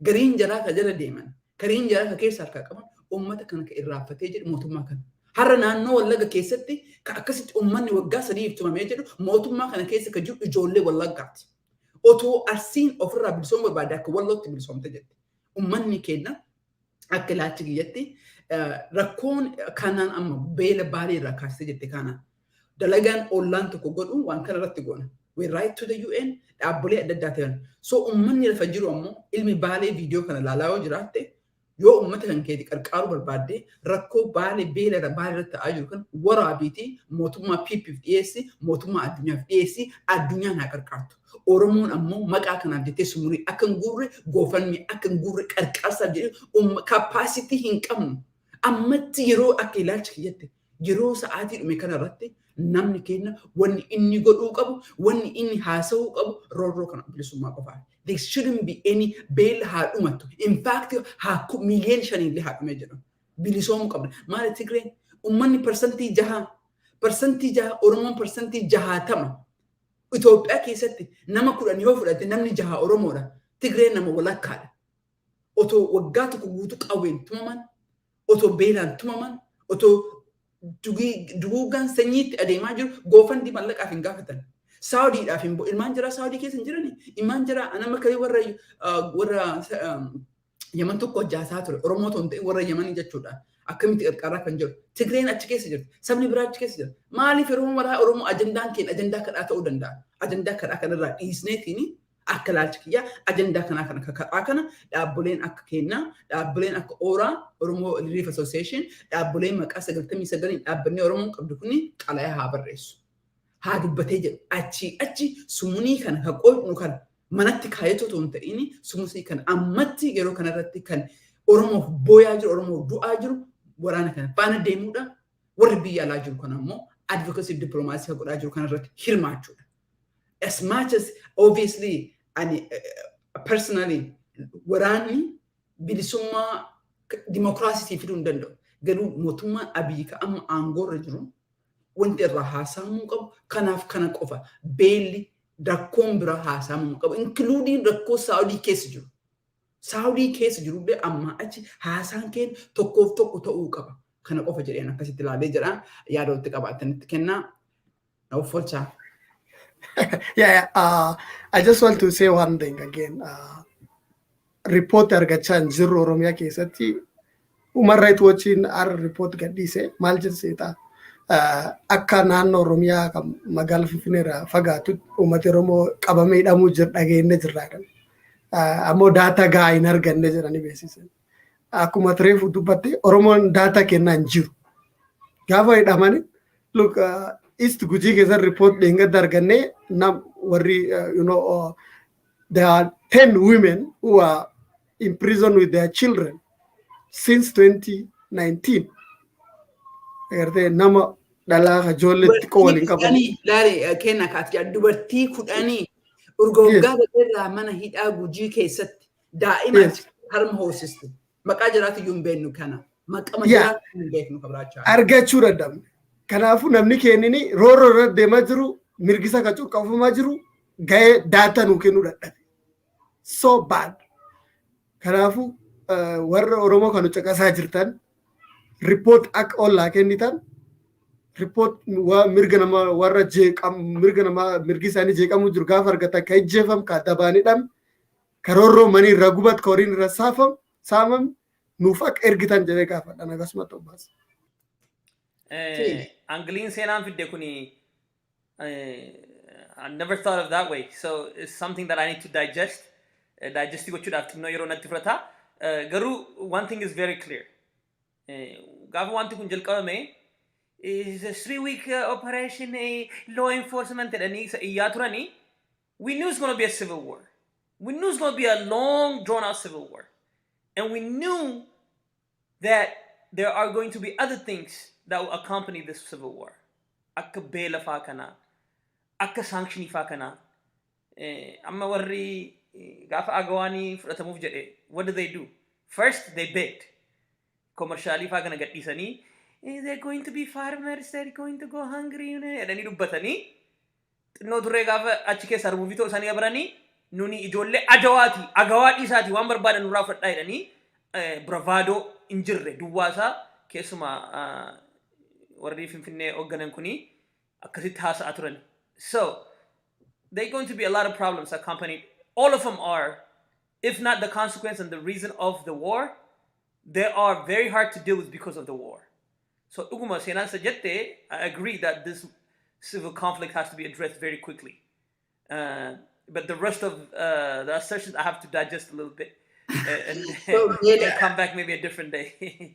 A: gariin jalaa ka jala deeman. Kariin jalaa ka keessa harkaa qaban uummata kana ka irraaffatee jedhe mootummaa kana. Har'a naannoo Wallaga keessatti ka akkasitti uummanni waggaa 3 tumamee jedhu mootummaa kana keessa ka jiru ijoollee Wallaggaati. Otoo Arsiin ofirraa bilisoomuu barbaade akka Wallootti bilisoomte jette. Uummanni keenya akka laachi kiyyatti rakkoon kanaan amma beela Baalii irraa kaasee jette kanaan. Dalagaan ollaan tokko godhuun waan kana irratti goona. We write to the UN, dhaabbilee adda addaa ta'an. So uummanni lafa jiru ammoo ilmi Baalee viidiyoo kana laalaa yoo jiraatte yoo uummata kan keeti qarqaaruu barbaadde rakkoo Baalee beela irratti ta'aa jiru kan waraabiitii mootummaa PPF dhiyeessi, mootummaa addunyaaf dhiyeessi, addunyaan haa qarqaartu. Oromoon ammoo maqaa kanaaf jettee sumurii akka hin guurre goofannii akka hin guurre qarqaarsaaf jedhee kapaasitii hin qabnu. Ammatti yeroo akka ilaalcha kiyyatti yeroo sa'aatii dhume kana irratti namni keenya wanni inni godhuu qabu, wanni inni haasa'uu qabu roorroo kana bilisummaa qofaa. There shouldn't be any beela haa dhumattu. In fact, miiliyoona 5 illee haa dhumee jedhu. Bilisoomuu qabna. Maali Tigreen? Uummanni parsantii 6, Oromoon parsantii 60. Itoophiyaa keessatti nama 10 yoo fudhatte namni 6 Oromoodha. Tigreen nama walakkaadha. Otoo waggaa tokko guutuu qawween tumaman, otoo beelaan tumaman, otoo duguugaan sanyiitti adeemaa jiru goofandi mallaqaaf hin gaafatan. Saudiidhaaf hin ilmaan jira Saudii keessa hin jirani. Ilmaan jira nama kale warra Yaman tokko hojjaasaa ture. Oromoo ta'uun ta'e warra Yamanii jechuudha. Akkamitti qarqaraa kan jiru. Tigreen achi keessa jirti. Sabni biraa achi keessa jira. Maaliif yeroo maraa Oromoo ajandaan keenya ajandaa kadhaa ta'uu danda'a. Ajandaa kadhaa kanarraa dhiisneetiin akka laalchi kiyyaa ajandaa kanaa kana kadhaa kana dhaabbileen akka kennaa, dhaabbileen akka ooraa, Oromoo Relief Association, dhaabbileen maqaa 99 dhaabbannee Oromoon qabdu kuni xalayaa haa barreessu. Haa dubbatee jedhu achi sumunii kana ka qoodnu kana manatti kaayatu otoo hin ta'in sumusii kan ammatti yeroo kanarratti kan Oromoof booyaa jiru, Oromoof du'aa jiru waraana kana faana deemuudha. Warri biyya alaa jiru kana immoo advocacy diplomaasii godhaa jiru kanarratti hirmaachuudha. As much as obviously and personally waraanni bilisummaa dimokiraasii fiduu hin danda'u. Garuu mootummaan Abiy ka amma aangoorra jiru wanti irraa haasaamuu qabu kanaaf kana qofa beelli rakkoon bira haasaamuu qabu including rakkoo Saudii keessa jiru. Saudii keessa jiru bee amma achi haasaan keen tokkoof tokko ta'uu qaba. Kana qofa jedheen akkasitti ilaalee jira yaada walitti qabaatanitti kennaa. Uffolchaa.
C: I just want to say one thing again. Report argachaa hin jirru Oromiyaa keessatti Human Rights Watchiin report gadhiise maal jedhseeta. Akka naannoo Oromiyaa kan magaalaa Finfinneerraa fagaatu uummata Oromoo qabamee hidhamuu jira dhageenne jirraa kan. Ammoo daataa gahaa hin arganne jedhanii beeksisan. Akkuma reefu dubbatte Oromoon daataa kennaa hin jiru. Gaafa hidhamani look East Gujii keessatti report dheengadda arganne warri there are 10 women who are in prison with their children since 2019. Nama dhalaa ijoolleetti qooliin qaban.
A: Laari kenna kaati dubartii kudhanii urgooggaa irraa mana hidhaa Gujii keessatti daa'ima harma hoosisti. Maqaa jiraatu iyyuu hin beeknu kana. Maqaa jiraatu hin beeknu kabraachaa.
C: Argachuu dadhabne. Kanaafuu namni keenyini rooroo irra deemaa jiru mirgisa kan cuqqaafamaa jiru gahee daataa nuu kennuu dadhabe. So bad. Kanaafuu warra Oromoo kan caqasaa jirtan report akka ollaa kennitan report mirga nama warra mirga nama mirgi isaanii jeeqamuu jiru gaafa argatan ka ijjeefam ka dabaanidham ka roorroo manii irra gubat ka horiin irra saamam nuuf akka ergitan jedhee gaafadhan akkasuma ta'ubaas.
B: Angliin seenaan fidde kuni I never thought of that way. So it's something that I need to digest. Digesting what you have to know your own tifrata. Garu, one thing is very clear. Gavu want to kunjal kame is a 3-week operation, law enforcement, and yaturani. We knew it's going to be a civil war. We knew it's going to be a long, drawn-out civil war. And we knew that there are going to be other things that will accompany this civil war. Akka bela fakana, akka sanctioni fakana. Amma warri gafa agawani fudhatamuuf jedhe. What do? First, they begged. Commercially fakana gadhisanii. They're going to be farmers. They're going to go hungry. And then dubbatanii. No turre gafa achi keessa arbuufitoo isaanii abranii. Nuni ijoollee ajawaati agawaadhi isaati waan barbaadan nurraa fudhadhaa jedhanii bravado hin jirre duwwaasaa keessuma warri Finfinnee hoogganan kuni akkasitti haasa'aa turan. So there's going to be a lot of problems accompanied. All of them are, if not the consequence and the reason of the war, they are very hard to deal with because of the war. So uguma seenaan sajjatte, I agree that this civil conflict has to be addressed very quickly. But the rest of the assertions I have to digest a little bit and come back maybe a different day.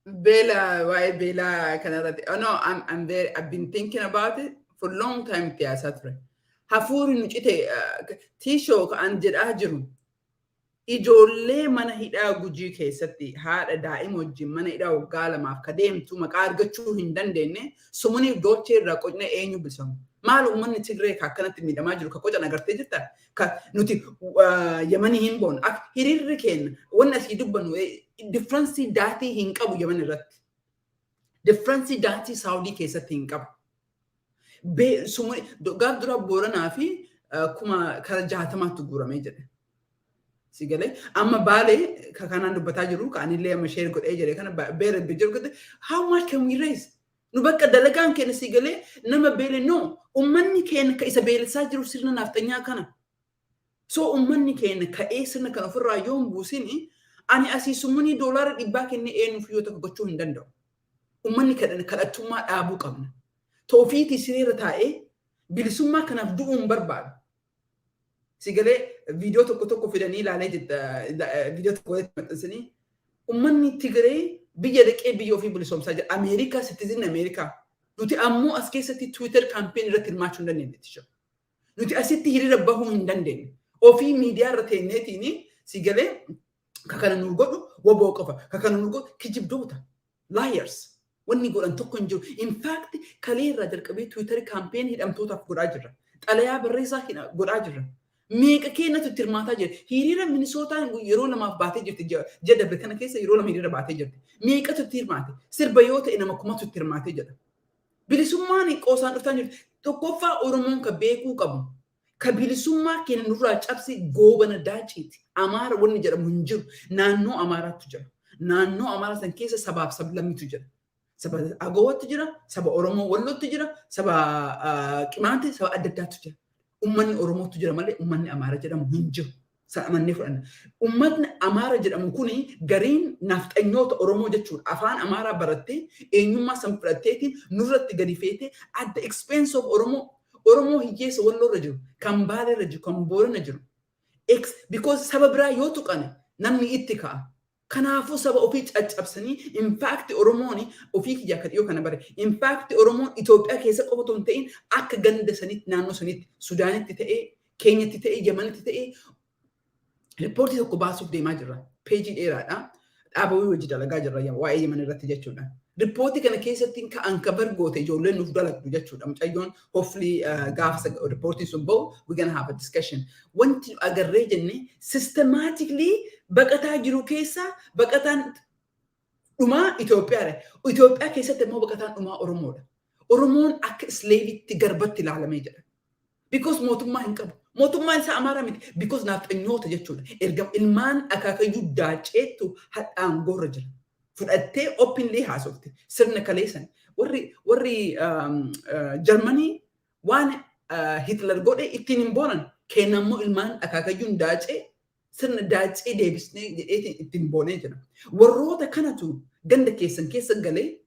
A: Bela, why Bela Canada? Oh no, I'm there. I've been thinking about it for a long time. Tiasatre. Hafuri nuchite tisho and jedhajiru. Ijoollee mana hidhaa Gujii keessatti haadha daa'ima wajjin mana hidhaa waggaa lamaaf kadeemtu maqaa argachuu hin dandeenye sumuni doochee irraa qocne eenyu bilisamu. Maal uummanni Tigree akkanatti miidhamaa jiru ka qocan agartee jirta ka nuti Yamanii hin boon akka hiriirri keenya wanni asii dubbannu differensii daatii hin qabu Yaman irratti. Differensii daatii Saawudii keessatti hin qabu. Gaaf dura Booranaa fi kuma kara jahatamaatti guuramee jedhe. Si galee amma Baalee kanaan dubbataa jiru kaanillee amma share godhee jedhe kana beela jiru godhe how much can we raise? Nu bakka dalagaan keenya si galee nama beele no ummanni keenya ka isa beelsaa jiru sirna naftanyaa kana. So ummanni keenya ka'ee sirna kana ofirraa yoo hin buusini ani asiisumuni doolaara dhibbaa kennee eenyuuf yoo tokko gochuu hin danda'u. Ummanni kadhattummaa dhaabuu qabna. Toofiitii sireera taa'ee bilisummaa kanaaf du'uu hin barbaadu. Si galee viidiyoo tokko fidanii ilaalee viidiyoo tokko maxxansanii ummanni Tigree biyya dhaqee biyya ofii bilisoomsaa jira. Ameerikaa citizen Ameerikaa. Nuti ammoo as keessatti Twitter campaign irratti hirmaachuu hin dandeenye jechuudha. Nuti asitti hiriira bahuu hin dandeenye. Ofii miidiyaa irra teenyeetiin si galee kakana nu godhu waboo qofa. Kakana nu godhu kijibdoota. Liars. Wanni godhan tokko hin jiru. In fact kalee irraa jalqabee Twitter campaign hidhamtootaaf godhaa jirra. Xalayaa barreessaa godhaa jirra. Meeqa keenyatu itti hirmaataa jira. Hiriira Minisootaan yeroo lamaaf baatee jirti. Jadabre kana keessa yeroo lama hiriira baatee jirti. Meeqatu itti hirmaate. Sirba yoo ta'e nama kumatu itti hirmaatee jedha. Bilisummaan qoosaan dhuftaa jirti. Tokkoffaa Oromoon ka beekuu qabu. Ka bilisummaa keenya nurraa cabse goobana daaciiti. Amaara wanni jedhamu hin jiru. Naannoo Amaaraatu jira. Naannoo Amaaraa san keessa sabaaf sablammitu jira. Saba Agawwaatu jira. Saba Oromoo Wallootu jira. Saba Qimaante saba adda addaatu jira. Ummanni Oromootu jira malee ummanni Amaara jedhamu hin jiru. Sa'amannee fudhanna. Ummanni Amaara jedhamu kuni gariin nafxanyoota Oromoo jechuudha. Afaan Amaaraa barattee eenyummaa san fudhatteetiin nurratti gadi feetee at the expense of Oromoo. Oromoo hiyyeessa Walloorra jiru. Kan Baaleerra jiru. Kan Boorana jiru. Because saba biraa yoo tuqane namni itti ka'a. Kanaafuu saba ofii caccabsanii in fact Oromoon ofii kiyyaa akka dhiyoo kana bare. In fact Oromoon Itoophiyaa keessa qofa otoo hin ta'in akka ganda sanitti naannoo sanitti Sudaanitti ta'ee Keenyatti ta'ee Yemanitti ta'ee riippoortii tokko baasuuf deemaa jirra. Peejii dheeraadha. Dhaabawii hojii dalagaa jirra waa'ee Yemen irratti jechuudha. Riippoortii kana keessatti ka'an ka bargoote ijoolleen nuuf dalagdu jechuudha. Mucayyoon hopefully gaafa riippoortiin sun bahu we're gonna have a discussion. Wanti agarree jenne systematically baqataa jiru keessa baqataan dhumaa Itoophiyaadha. Itoophiyaa keessatti immoo baqataan dhumaa Oromoodha. Oromoon akka slaveetti garbatti ilaalamee jira. Because mootummaa hin qabu. Mootummaan isaa Amaaraa miti. Because nafxanyoota jechuudha. Erga ilmaan akaakayyuu daaceettu hadhaan gorra jira. Fudhattee openly haasofte. Sirna kaleessan. Warri Jarmanii waan Hitler godhe ittiin hin boonan. Kennammoo ilmaan akaakayyuun daacee sirna daacee deebisnee jedheetiin ittiin boonee jira. Warroota kanatu ganda keessan keessa galee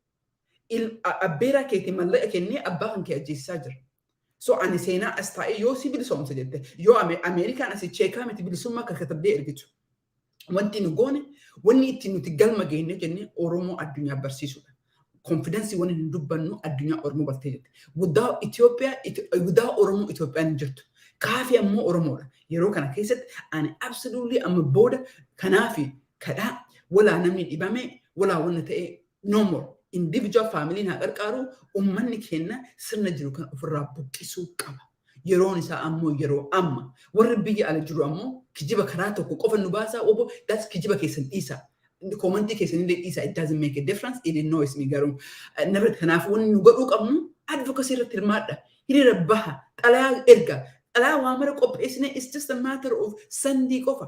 A: abbeeraa keetii mallaqa kennee abbaa kan kee ajjeesisaa jira. So ani seenaa as taa'ee yoo si bilisoomsa jette yoo Ameerikaan asii cheekaa miti bilisummaa akka katabdee ergitu. Wanti nu goone wanni ittiin nuti galma geenne jennee Oromoo addunyaa barsiisudha. Konfidensii wanni hin dubbannu addunyaa Oromoo bartee jette. Guddaa Oromoo Itoophiyaan hin jirtu. Kaafi ammoo Oromoodha. Yeroo kana keessatti ani absolutely amma booda kanaafi kadhaa walaa namni dhibame walaa wanna ta'e no more. Individual family haa qarqaaru ummanni keenya sirna jiru kan ofirraa buqqisuu qaba. Yeroon isaa ammoo yeroo amma. Warri biyya ala jiru ammoo kijiba karaa tokko qofa nu baasaa obo that's kijiba keessan dhiisa. Commentii keessan illee dhiisa. It doesn't make a difference. It annoys me garuu. Kanaaf wanni nu godhuu qabnu advocacy irratti hirmaadha. Hiriira baha. Xalayaa erga. Waamara qopheessine it's just a matter of sandii qofa.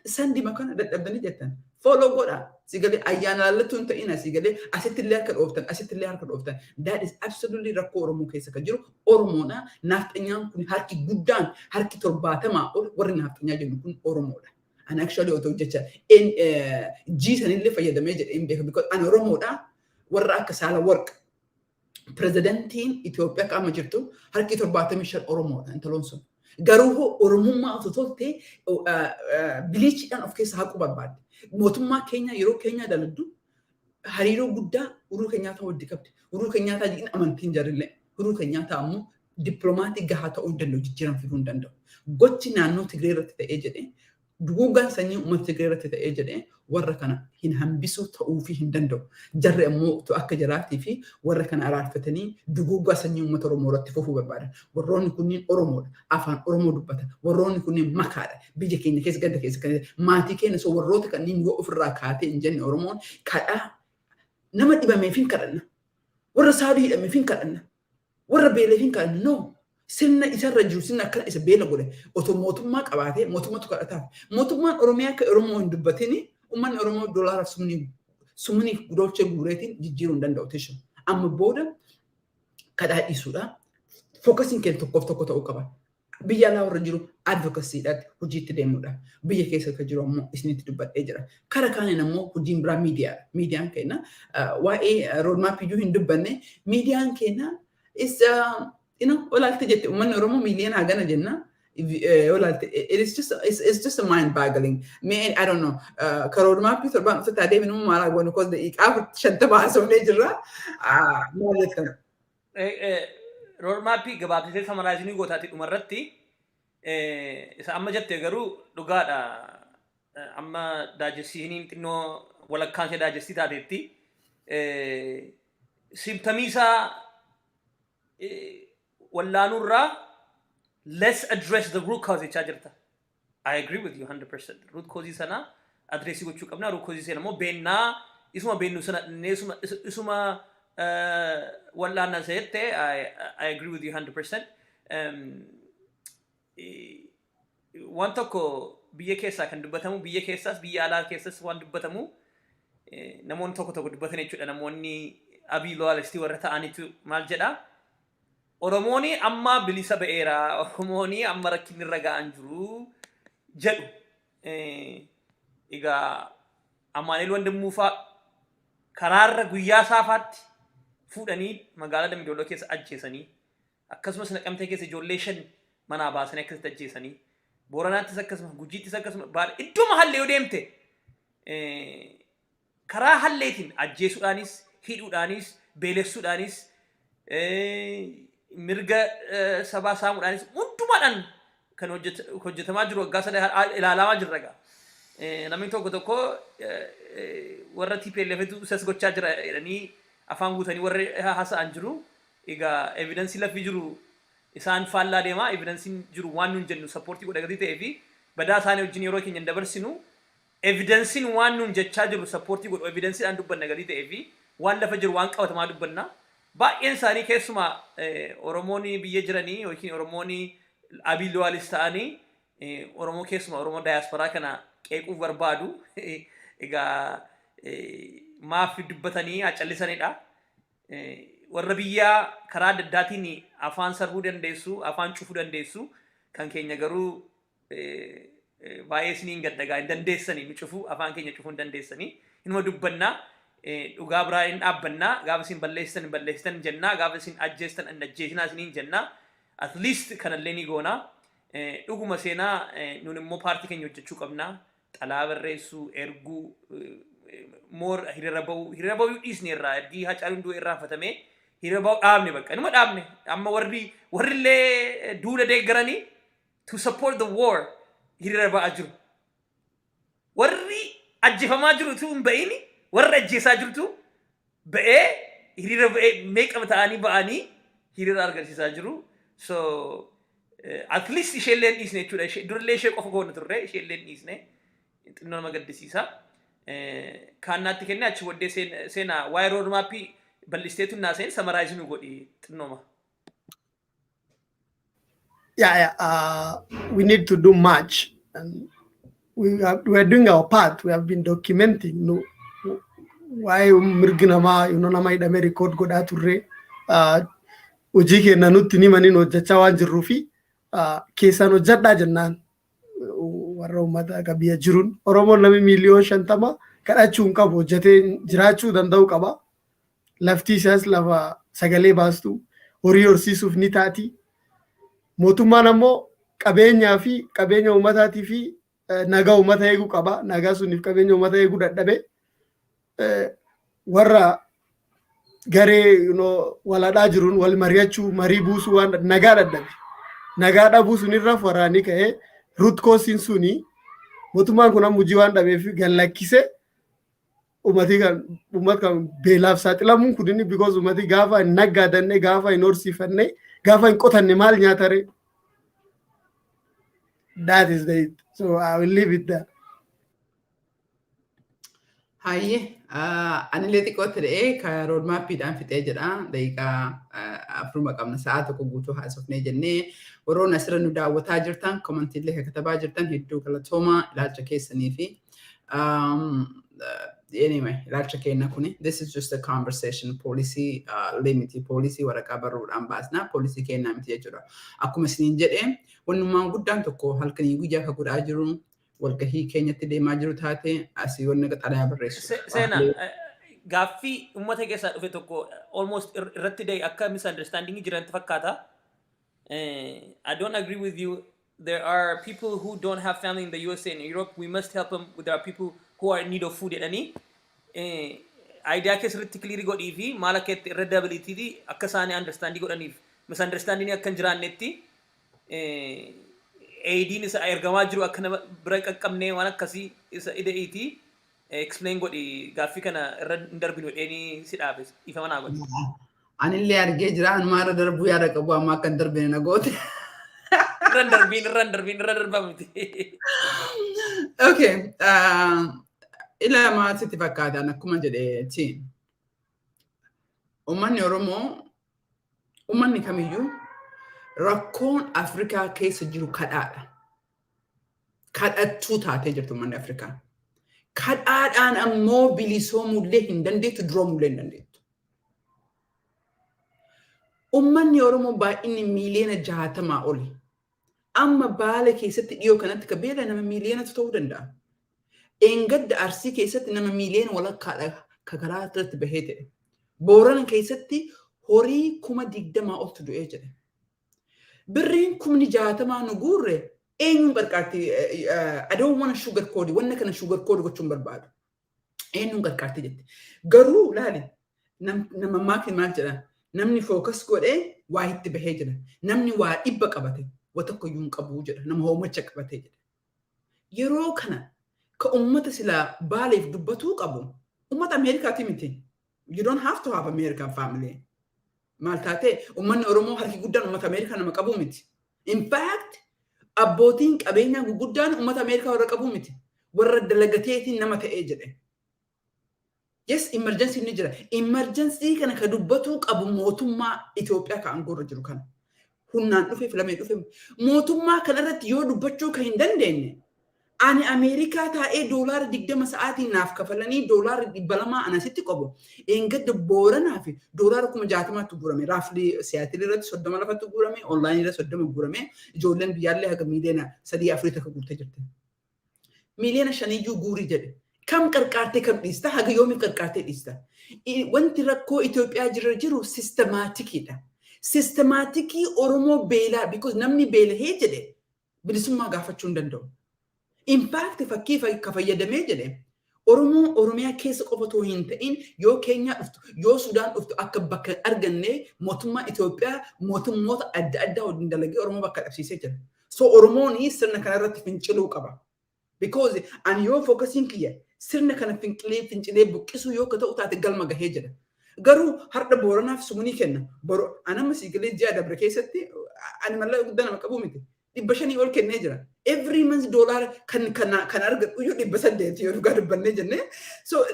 A: Sandii makana dadhabdanii jettan. Follow godha. Sigalee ayyaana lallatuun ta'ina sigalee asitti illee harka dhooftan asitti illee harka dhooftan. That is absolutely rakkoo Oromoo keessa kan jiru. Oromoodha. Nafxanyaan kun harki guddaan harki 70 warri nafxanyaa jennu kun Oromoodha. And actually otoo jecha jiisanillee fayyadamee jedheen beeka because ani Oromoodha warra akka saala warqa. Prezidentiin Itoophiyaa qaama jirtu harki 75 Oromoodha intaloon sun. Garuu Oromummaa otoo tolte biliichiidhaan of keessa haquu barbaadde. Mootummaa keenya yeroo keenya daladdu hariiroo guddaa Uhuru Kenyaattaa wajji qabdi. Uhuru Kenyaattaa jedhin amantiin jarillee. Uhuru Kenyaattaa ammoo dippiloomaattii gahaa ta'uu hin danda'u jijjiiran fiduu hin danda'u. Gochi naannoo Tigree irratti ta'ee jedhee duguuggaan sanyii uummata Tigree irratti ta'ee jedhee warra kana hin hambisuu ta'uu fi hin danda'u. Jarri ammoo akka jaraatii fi warra kana araarfatanii duguuggaa sanyii uummata Oromoo irratti fufuu barbaadan. Warroonni kunniin Oromoodha. Afaan Oromoo dubbatan. Warroonni kunniin makaadha. Biyya keenya keessa ganda keessa kan maatii keenya soo warroota kanneen yoo ofirraa kaatee hin jenne Oromoon kadhaa nama dhibameef hin kadhanna. Warra saaduu hidhameef hin kadhanna. Warra beeleef hin kadhanna. No. sirna isarra jiru sirna akkana isa beela godhe otoo mootummaa qabaatee mootummatu kadhataaf mootummaan Oromiyaa akka Oromoo hin dubbatini uummanni Oromoo doolaaraaf sumniif gudolchee guureetiin jijjiiruu hin danda'u tishu amma booda kadhaa dhiisuudha fookasiin keenya tokkoof tokko ta'uu qaba biyya alaa warra jiru advokasiidhaatti hojiitti deemuudha biyya keessa akka jiru ammoo isinitti dubbadhee jira kara kaaniin ammoo hojiin biraa miidiyaan keenya waa'ee roodmaap iyyuu hin dubbanne miidiyaan keenya is olaalte jette uummanni Oromoo miiliyoona hagana jenna it's just a mind boggling me I don't know roadmap torban ufata adeeminu maala goonu cause the iqaaf shanta baasonee jirra maal jettan
B: roadmap gabaabsitee samaraayizii gootaati dhumarratti isa amma jette garuu dhugaadha amma daajessiiniin xinnoo walakkaan ishee daajestii taateetti simptamiisaa wallaanurraa let's address the root cause jechaa jirta. I agree with you 100%. Root cause sana address gochuu qabna. Root cause sana immoo beennaa isuma beennu sana isuma wallaanna seette I agree with you 100%. Waan tokko biyya keessaa kan dubbatamu biyya keessaas biyya alaa keessas waan dubbatamu namoonni tokko dubbatan jechuudha. Namoonni abii loyalistii warra ta'anitu maal jedhaa Oromooni amma bilisa ba'eera Oromooni amma rakkinni irra ga'an jiru jedhu egaa ammaaneel wandimmuufaa karaarra guyyaa saafaatti fuudhanii magaalaa Dambidooloo keessa ajjeesanii akkasumas Naqamtee keessa ijoollee 5 manaa baasanii akkasitti ajjeesanii Booranaattis akkasuma Gujiittis akkasuma baadha iddoo hallee yoo deemte karaa halleetiin ajjeesuudhaanis hidhuudhaanis beelessuudhaanis mirga sabaa saamuudhaanis hundumaadhaan kan hojjetamaa jiru waggaa sada ilaalamaa jirra gaa namni tokko warra TPLF isas gochaa jira jedhanii afaan guutanii warra haasa'an jiru egaa evidensii lafii jiru isaan faallaa deemaa evidensiin jiru waan nuun jennu sappoortii godha gatii ta'ee fi badaa isaanii wajjin yeroo keenya dabarsinu evidensiin waan nuun jechaa jiru sappoortii godhu evidensiidhaan dubbanna gatii ta'ee fi waan lafa jiru waan qabatamaa dubbanna baay'een isaanii keessuma Oromooni biyya jiranii yookiin Oromooni abii loyalist ta'anii Oromoo keessuma Oromoo diasporaa kana qeequuf barbaadu egaa maaf dubbatanii callisanidha warra biyyaa karaa adda addaatiin afaan sarbuu dandeessu afaan cufuu dandeessu kan keenya garuu baay'ee isiniin gaddagaa hin dandeessanii nu cufuu afaan keenya cufuu hin dandeessanii inuma dubbannaa dhugaa biraa hin dhaabbannaa gaafa isin balleessitan jennaa gaafa isin ajjeestan hin ajjeesinaa isiniin jennaa at least kanallee ni goonaa dhuguma seenaa nun immoo paartii keenya hojjechuu qabnaa xalaa barreessuu erguu moor hiriira ba'uu dhiisne irraa ergii Hacaaluun du'e irraanfatamee hiriira ba'uu dhaabne bakka inuma dhaabne amma warrillee duula deeggaranii to support the war hiriira ba'aa jiru warri ajjeefamaa jiru utuu hin ba'ini warra ajjeesaa jirtu ba'ee hiriira ba'ee meeqama ta'anii ba'anii hiriira argarsiisaa jiru so at least isheellee dhiisne jechuudha durallee ishee qofa goona turre isheellee dhiisne xinnoo nama gaddisiisa kaannaatti kenne achi waddee seenaa waa'ee roodmaappii bal'isteetu naaseen samaraayizii nu godhi xinnooma.
C: We need to do much and we are doing our part. We have been documenting why mirgi namaa nama hidhamee record godhaa turre hojii keenya nutti himanii hojjechaa waan jirruu fi keessaan hojjedhaa jennaan warra uummata biyya jiruun Oromoon namni miiliyoon 50 kadhachuu hin qabu hojjetee jiraachuu danda'u qaba lafti isaas lafa sagalee baastu horii horsiisuuf ni taati mootummaan ammoo qabeenyaa fi qabeenya uummataatii fi nagaa uummata eeguu qaba nagaa suniif qabeenya uummata eeguu dadhabe warra garee waladhaa jiruun wal mari'achuu marii buusuu waan nagaa dadhabe nagaa dhabuu sunirra waraanii ka'ee root cause suni mootummaan kun hojii waan dhabeef gallakkise uummat kan beelaaf saaxilamuun kun because uummati gaafa hin naggaadanne gaafa hin horsiifanne gaafa hin qotanne maal nyaatare that is it so I will leave it there.
A: Hayyee ani illee xiqqoo ta'ee ka roodmaappiidhaan fixee jedha daqiiqaa afurma qabna sa'a tokko guutuu haasofnee jennee warroon asirra nu daawwataa jirtan komantiilee katabaa jirtan hedduu galatoomaa ilaalcha keessanii fi anyway ilaalcha keenya kuni this is just a conversation policy limiti policy waraqaa barruudhaan baasna policy kennaa miti jechuudha akkuma isiniin jedhee wannummaan guddaan tokko halkanii guyyaa ka godhaa jiru walgahii keenyatti deemaa jiru taate asii wanna xalayaa barreessu.
B: Seenaa gaaffii uummata keessaa dhufe tokko almost irratti day akka misunderstanding jirantu fakkaata. I don't agree with you. There are people who don't have family in the USA and Europe. We must help them. There are people who are in need of food. Idea keessatti clear godhii fi maala keetti irradability akka isaanii understanding godhaniif misunderstanding akka hin jiraannetti AIDin isa ergamaa jiru akka nama bira qaqqabnee waan akkasii isa ideeti explain godhi gaaffii kana irra hin darbinu dheeni si dhaabes ifa manaa godhi.
A: Anillee argee jira anumaa irra darbuu yaada qabu amma akka hin darbine na goote.
B: Irra darbamti.
A: Okay. Ila maatiitti fakkaataan akkuma jedheeti. Uummanni Oromoo uummanni kamiyyuu rakkoon Afrikaa keessa jiru kadhaadha. Kadhattuu taatee jirtu uummanni Afrikaa. Kadhaadhaan ammoo bilisoomullee hin dandeettu, duroomullee hin dandeettu. Uummanni Oromoo baay'inni miiliyoona 60 oli. Amma Baale keessatti dhiyoo kanatti ka beela nama miiliyoonatu ta'uu danda'a. Engadda Arsii keessatti nama miiliyoona walakkaadha ka karaa irratti bahee ta'e. Boorana keessatti horii 20,000 oltu du'ee jedhe. Birriin 60,000 nu guurre eenyuun qarqaarti I don't want to sugar code wanna kana sugar code gochuun barbaadu eenyuun qarqaarti jette garuu laali nama maal jedha namni focus godhee waa itti bahee jira namni waa dhibba qabate waa tokko iyyuu hin qabu jedha nama hoomacha qabatee jedha yeroo kana ka ummata silaa Baaleef dubbatuu qabu ummata Ameerikaati miti you don't have to have American family Maltate, ummanni Oromoo harki guddaan ummata Ameerikaa nama qabu miti. In fact, abbootiin qabeenyaa guguddaan ummata Ameerikaa warra qabu miti. Warra dalagateetiin nama ta'ee jedhe. Yes, emergency ni jira. Emergency kana ka dubbatuu qabu mootummaa Itoophiyaa ka aangoorra jiru kana. Humnaan dhufe filamee dhufe. Mootummaa kanarratti yoo dubbachuu kan hin dandeenye. Ani Ameerikaa taa'ee $20 sa'aatiin naaf kafalanii $200 anasitti qabu. Engadda Booranaa fi $60,000 gurame. Raafli Siyaatil irratti 30 lafatti gurame. Online irratti 30 gurame. Ijoolleen biyyaallee haga miiliyoona 3-4 takka guurtee jirti. Miiliyoona 5 guurii jedhe. Kam qarqaartee kam dhiista? Haga yoomiif qarqaartee dhiista? Wanti rakkoo Itoophiyaa jiru sistemaatikiidha. Sistemaatikii Oromoo beelaa because namni beelahee jedhe bilisummaa gaafachuu hin danda'u. In fact, fakkii ka fayyadamee jedhe Oromiyaa keessa qofatoo hin ta'in yoo Keenyaa dhuftu yoo Sudaan dhuftu akka bakka arganne mootummaa Itoophiyaa mootummoota adda addaa waliin dalagee Oromoo bakka dhabsiisee jira. So Oromoon sirna kanarratti finciluu qaba. Because ani yoo focusing kiyya sirna kana fincilee buqqisuu yoo ka ta'u taate galma gahee jedha. Garuu har'a Booranaaf sumunii kenna. Anama siigalee ji'a dabre keessatti ani mallaqa guddaa nama qabu miti. 500 ol kennee jira. Every month $1 kan argatu iyyuu 800 yoo dhugaa dubbannee jennee. So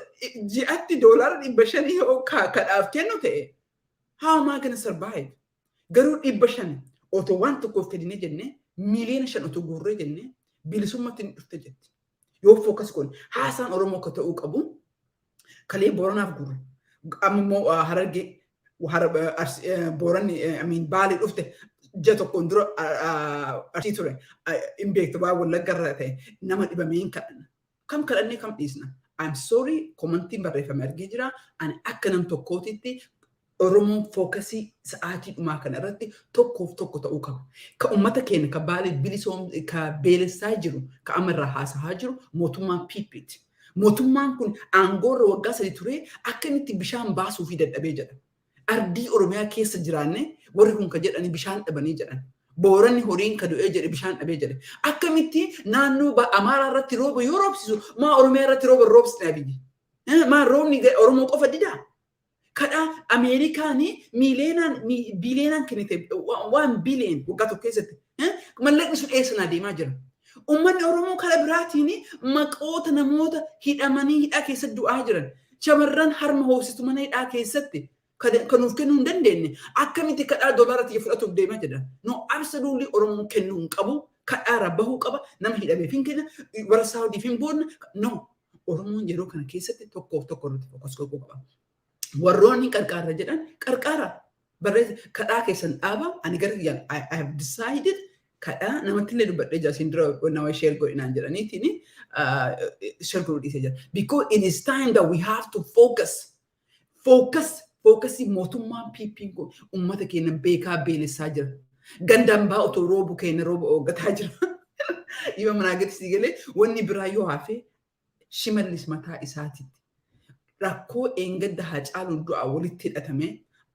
A: ji'atti $500 yoo kadhaaf kennu ta'e. How am I going to survive? Garuu 500 otoo waan tokkoof kennee jennee miiliyoona 5 otoo guurree jennee bilisummaatti ni dhufte jetti. Yoo focus kun haasaan Oromoo akka ta'uu qabu kalee Booranaaf guurre. Ammoo Harargee Booranni Baalee dhufte ji'a tokkoon dura Arsii ture hin beektu waa Wallaggarraa ta'e nama dhibamee hin kadhanna. Kam kadhannee kam dhiisna? I'm sorry komantiin barreeffame argee jira. Ani akka nam tokkootitti Oromoon fookasii sa'aatii dhumaa kana irratti tokkoof tokko ta'uu qaba. Ka uummata keenya ka Baalee bilisoom ka beelessaa jiru ka amarraa haasahaa jiru mootummaan PPT. Mootummaan kun aangoorra waggaa 3 ture akkamitti bishaan baasuu fi dadhabee jedha. Ardii Oromiyaa keessa jiraanne warri kun ka jedhani bishaan dhabanii jedhan. Booranni horiin ka du'ee jedhe bishaan dhabee jedhe. Akkamitti naannoo Amaaraa irratti rooba yoo roobsisu maa Oromiyaa irratti rooba roobsina biyyi. Maa roobni Oromoo qofa didaa. Kadhaa Ameerikaanii biliyoonaan kennite 1 billion waggaa tokko keessatti. Mallaqni sun eessanaa deemaa jira. Uummanni Oromoo kana biraatiin maqoota namoota hidhamanii hidhaa keessatti du'aa jiran. Shamarran harma hoosistu mana hidhaa keessatti kan nuuf kennuu hin dandeenye akkamitti kadhaa doolaarratti fudhatuuf deemaa jedhan. No, absolutely Oromoon kennuu hin qabu. Kadhaarraa bahuu qaba. Nama hidhameef hin kenna. Warra Saawudiif hin boonna. No, Oromoon yeroo kana keessatti tokkoof tokko irratti fokas godhuu qaba. Warroonni qarqaarra jedhan qarqaara. Barreessa kadhaa keessan dhaaba. Ani gara I have decided kadhaa namatti illee dubbadhee jaasin dura nama share godhinaan jedhaniitiin share godhuu dhiisee jira. Because it is time that we have to focusii mootummaan PP kun uummata keenya beekaa beelessaa jira. Gandaan baa otoo roobu keenya rooba ooggataa jira. Yoo manaa gadi galee wanni biraa yoo hafe shimallis mataa isaatitti. Rakkoo eengadda haa caaluun du'aa walitti hidhatame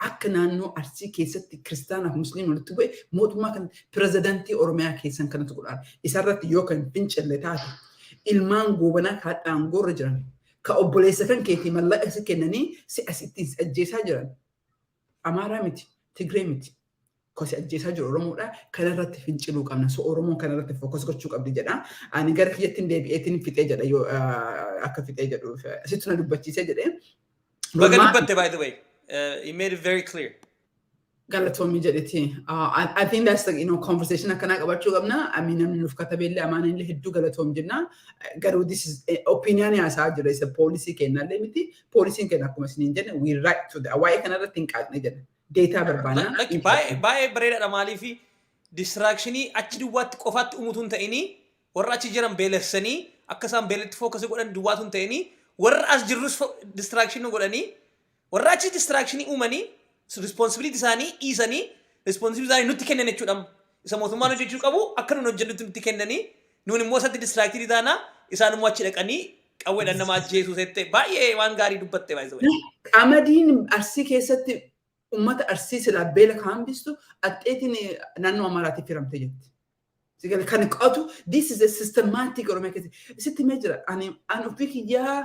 A: akka naannoo Arsii keessatti kiristaanaaf musliima walitti bu'e mootummaa kan pirezidantii Oromiyaa keessan kanatu godhaan. Isarratti yoo kan fincille taate ilmaan goobanaa kaadhaan goorra jiran ka obboleessa kan keetii mallaqa si kennanii si asittiin ajjeesaa jiran. Amaaraa miti, Tigree miti. Kosi ajjeesaa jiru Oromoodha. Kanarratti finciluu qabna. So Oromoon kanarratti fokus gochuu qabdi jedha. Ani gara kiyyattiin deebi'eetiin fixee jedha yoo akka fixee jedhuuf asitti na dubbachiisee jedhee.
B: Baga dubbatte by the way. You made it very clear.
A: Galatoomii jedheti. I think that's the conversation akkanaa qabachuu qabna. I mean namni nuuf katabeellee amaana illee hedduu galatoom jenna. Garuu this is opinion haasaa jira isa poolisii kennallee miti. Poolisiin kenna akkuma isiniin jenne we right to the waa'ee kanarratti hin qaaqne jedha. Data barbaana.
B: Baay'ee bareedaadha maaliif distractionii achi duwwaatti qofaatti uumutu hin ta'inii warra achi jiran beelessanii akka isaan beeletti fookasii godhan duwwaatu hin ta'inii warra as jirrus distractionii godhanii warra achi distractionii uumanii responsibility isaanii dhiisanii responsibility isaanii nutti kennan jechuudha. Isa mootummaan hojjechuu qabu akka nuun hojjennutti nutti kennanii nuun immoo isatti distractii taanaa isaan immoo achi dhaqanii qawweedhaan nama ajjeesuu seettee baay'ee waan gaarii dubbatte baay'ee.
A: Qamadiin Arsii keessatti ummata Arsii silaa beela kaambistu axxeetiin naannoo Amaaraatiif firamte jetti. Sigal kan qotu this is a systematic Oromiyaa keessatti sitti mee jira ani ofii kiyyaa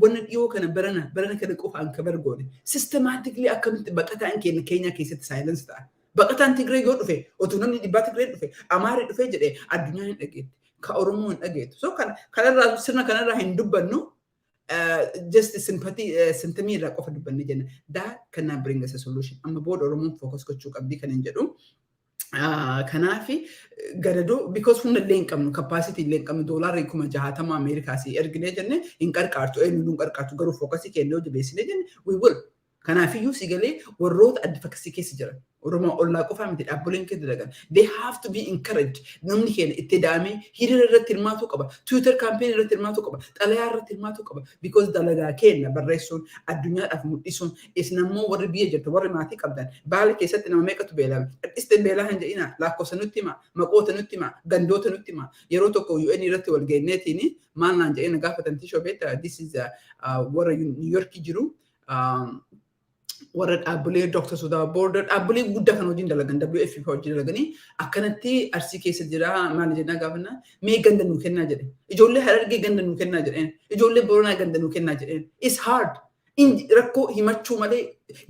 A: wanna dhiyoo kana barana kana qofa an kabar goone systematically akkamitti baqataan keenya keessatti silence ta'a. Baqataan Tigree yoo dhufe otoo namni dhibbaa Tigree dhufe Amaaraa dhufe jedhee addunyaan hin dhageetti. Ka Oromoo hin dhageetu. So kanarraa sirna kanarraa hin dubbannu just sympathy symptomy irraa qofa dubbanne jenna. That cannot bring us a solution. Amma booda Oromoon focus gochuu qabdi kan hin jedhu. Kanaafi garadoo because hunda illee hin qabnu capacity illee hin qabnu doolaarri 60,000 Ameerikaasii erginee jenne hin qarqaartu eenyuun hin qarqaartu garuu fookasii kennee jabeessinee jenne we will. Kanaafiyyuu si galee warroota advocacy keessa jiran Oromoo ollaa qofaa miti dhaabbileen keessa dalagan they have to be encouraged. Namni keenya itti daamee hiriira irratti hirmaatuu qaba. Twitter campaign irratti hirmaatuu qaba. Xalayaa irratti hirmaatuu qaba. Because dalagaa keenya barreessuun addunyaadhaaf mul'isuun isinammoo warri biyya jirtu warri maatii qabdan Baali keessatti nama meeqatu beelame. Dhiste beelaa hin jedhina lakkoofsa nutti hima maqoota nutti hima gandoota nutti hima yeroo tokko UN irratti wal geenneetiin maal naan jedhina gaafatan tishoo beektaa this is warra New York jiru. Warra dhaabbilee Dr. Sudaa Border dhaabbilee guddaa kan hojiin dalagan WFP hojii dalaganii akkanatti Arsii keessa jira maal jennaa gaafannaa mee ganda nuu kennaa jedhe ijoollee Harargee ganda nuu kennaa jedheen ijoollee Boronaa ganda nuu kennaa jedheen it's hard rakkoo himachuu malee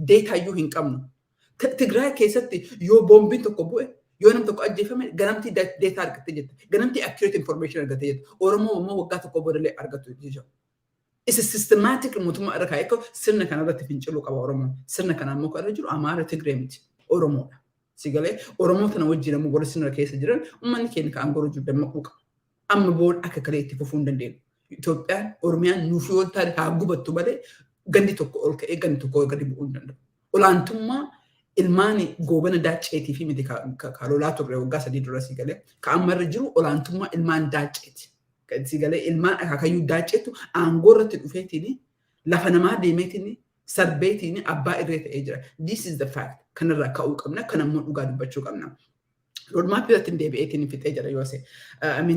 A: deetaayyuu hin qabnu. Tigraay keessatti yoo boombiin tokko bu'e yoo nam tokko ajjeefame ganamtii deetaa argattee jette ganamtii accurate information argattee jette Oromoo immoo waggaa tokko boodallee argattu jechuudha. It's a systematic mootummaa irra kaa'ee sirna kanarratti finciluu qaba Oromoon. Sirna kana immoo kan irra jiru Amaara Tigree miti Oromoodha. Sigalee Oromoo tana wajjin immoo warra sirna keessa jiran uummanni keenya kan aangoo jiru dammaquu qaba. Amma booda akka kalee itti fufuu hin dandeenyu. Itoophiyaan Oromiyaan nuuf yoo taate haa gubattu malee gandi tokko ol ka'ee gandi tokko gadi bu'uu hin danda'u. Olaantummaa ilmaan goobana daacceetii fi miti kaalolaa turre waggaa 3 dura sigalee kan amma irra jiru olaantummaa ilmaan daacceeti. Sigalee ilmaan akaakayyuu daacceetu aangoo irratti dhufeetiin lafa namaa deemeetiin sarbeetiin abbaa irree ta'ee jira. This is the fact. Kanarraa ka'uu qabna. Kan ammoo dhugaa dubbachuu qabna. Roadmap irratti deebi'eetiin fixee jira yoose.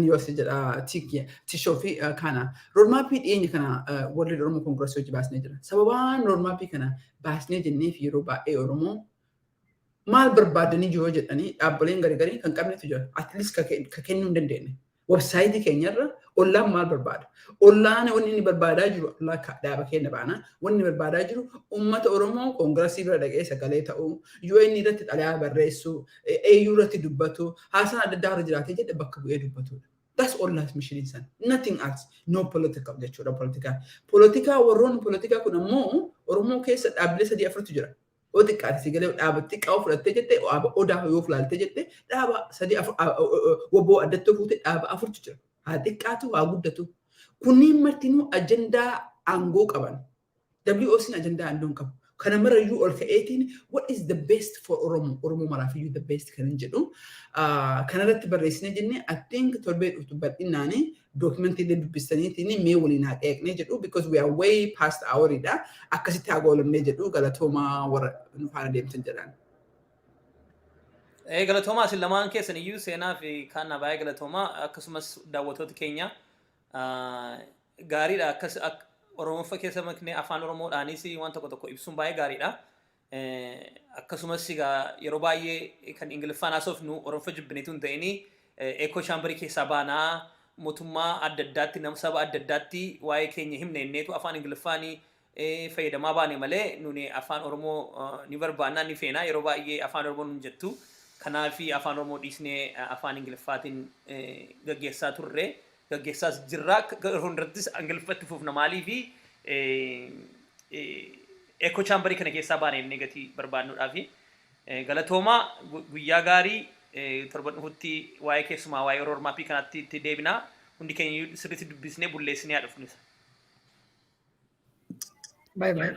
A: Yoose jedha tishoo fi kana. Roadmap dhiyeenya kana warri Oromoo Koongirasii hojii baasnee jira. Sababaan roadmap kana baasnee jenneef yeroo baay'ee Oromoo maal barbaadanii jiru jedhanii dhaabbileen garii kan qabnetu jira. At least ka kennuu hin dandeenye. Websaayitii keenyarra ollaan maal barbaada? Ollaan wanni inni barbaadaa jiru ollaa dhaaba keenya baana. Wanni barbaadaa jiru uummata Oromoo Koongirasii bira dhaqee sagalee ta'uu, UN irratti xalayaa barreessuu, AU irratti dubbatu, haasaan adda addaa irra jiraatee jedhe bakka bu'ee dubbatudha. That's all last mission is. Nothing else. No political. Political warroon political kuna mo Oromo case ablesa di afro tujara. Odi kati sigale aba tika ofla tejete aba oda yofla tejete aba sadi afro wobo adatto fute aba afro tujara. Hadikatu agudatu. Kunin martinu agenda ango kaban. WOC agenda andon kaban. Kana mara you all 18 what is the best for Oromo marafi you the best kan jedhu kana barreessine jenne I think tolbe utubad inani documented bisaniti ni me wulina ekne jedhu because we are way past our ida akasita agolne jedhu galatoma war nufana demten jedhan
B: galatoma silaman kesan iyyuu seenaa fi kana baay'ee galatoma akkasumas daawwattoota keenya gaariidha akkas Oromoo keessa makne afaan Oromoodhaanis waan tokko ibsuun baay'ee gaariidha. Akkasumas yeroo baay'ee kan Ingiliffaan haasofnu Oromoo jibbiniitu hin ta'ini eekoo chaambarii keessaa baanaa mootummaa adda addaatti nama saba adda addaatti waa'ee keenya himne inneetu afaan Ingiliffaan fayyadamaa baane malee nuni afaan Oromoo ni barbaannaa ni feena yeroo baay'ee afaan Oromoo nun jettu. Kanaaf afaan Oromoo dhiisnee afaan Ingiliffaatiin gaggeessaa turre. Gaggeessaas jirra hundarrattis Ingiliffatti fufna maalii fi eekoo chaambarii kana keessaa baanee negatii barbaannuudhaaf galatooma guyyaa gaarii torban dhufutti waa'ee keessumaa waa'ee Oromia fi kanatti itti deebinaa hundi keenya sirriitti dubbisnee bulleessinee haa dhufnus.
C: Bye bye.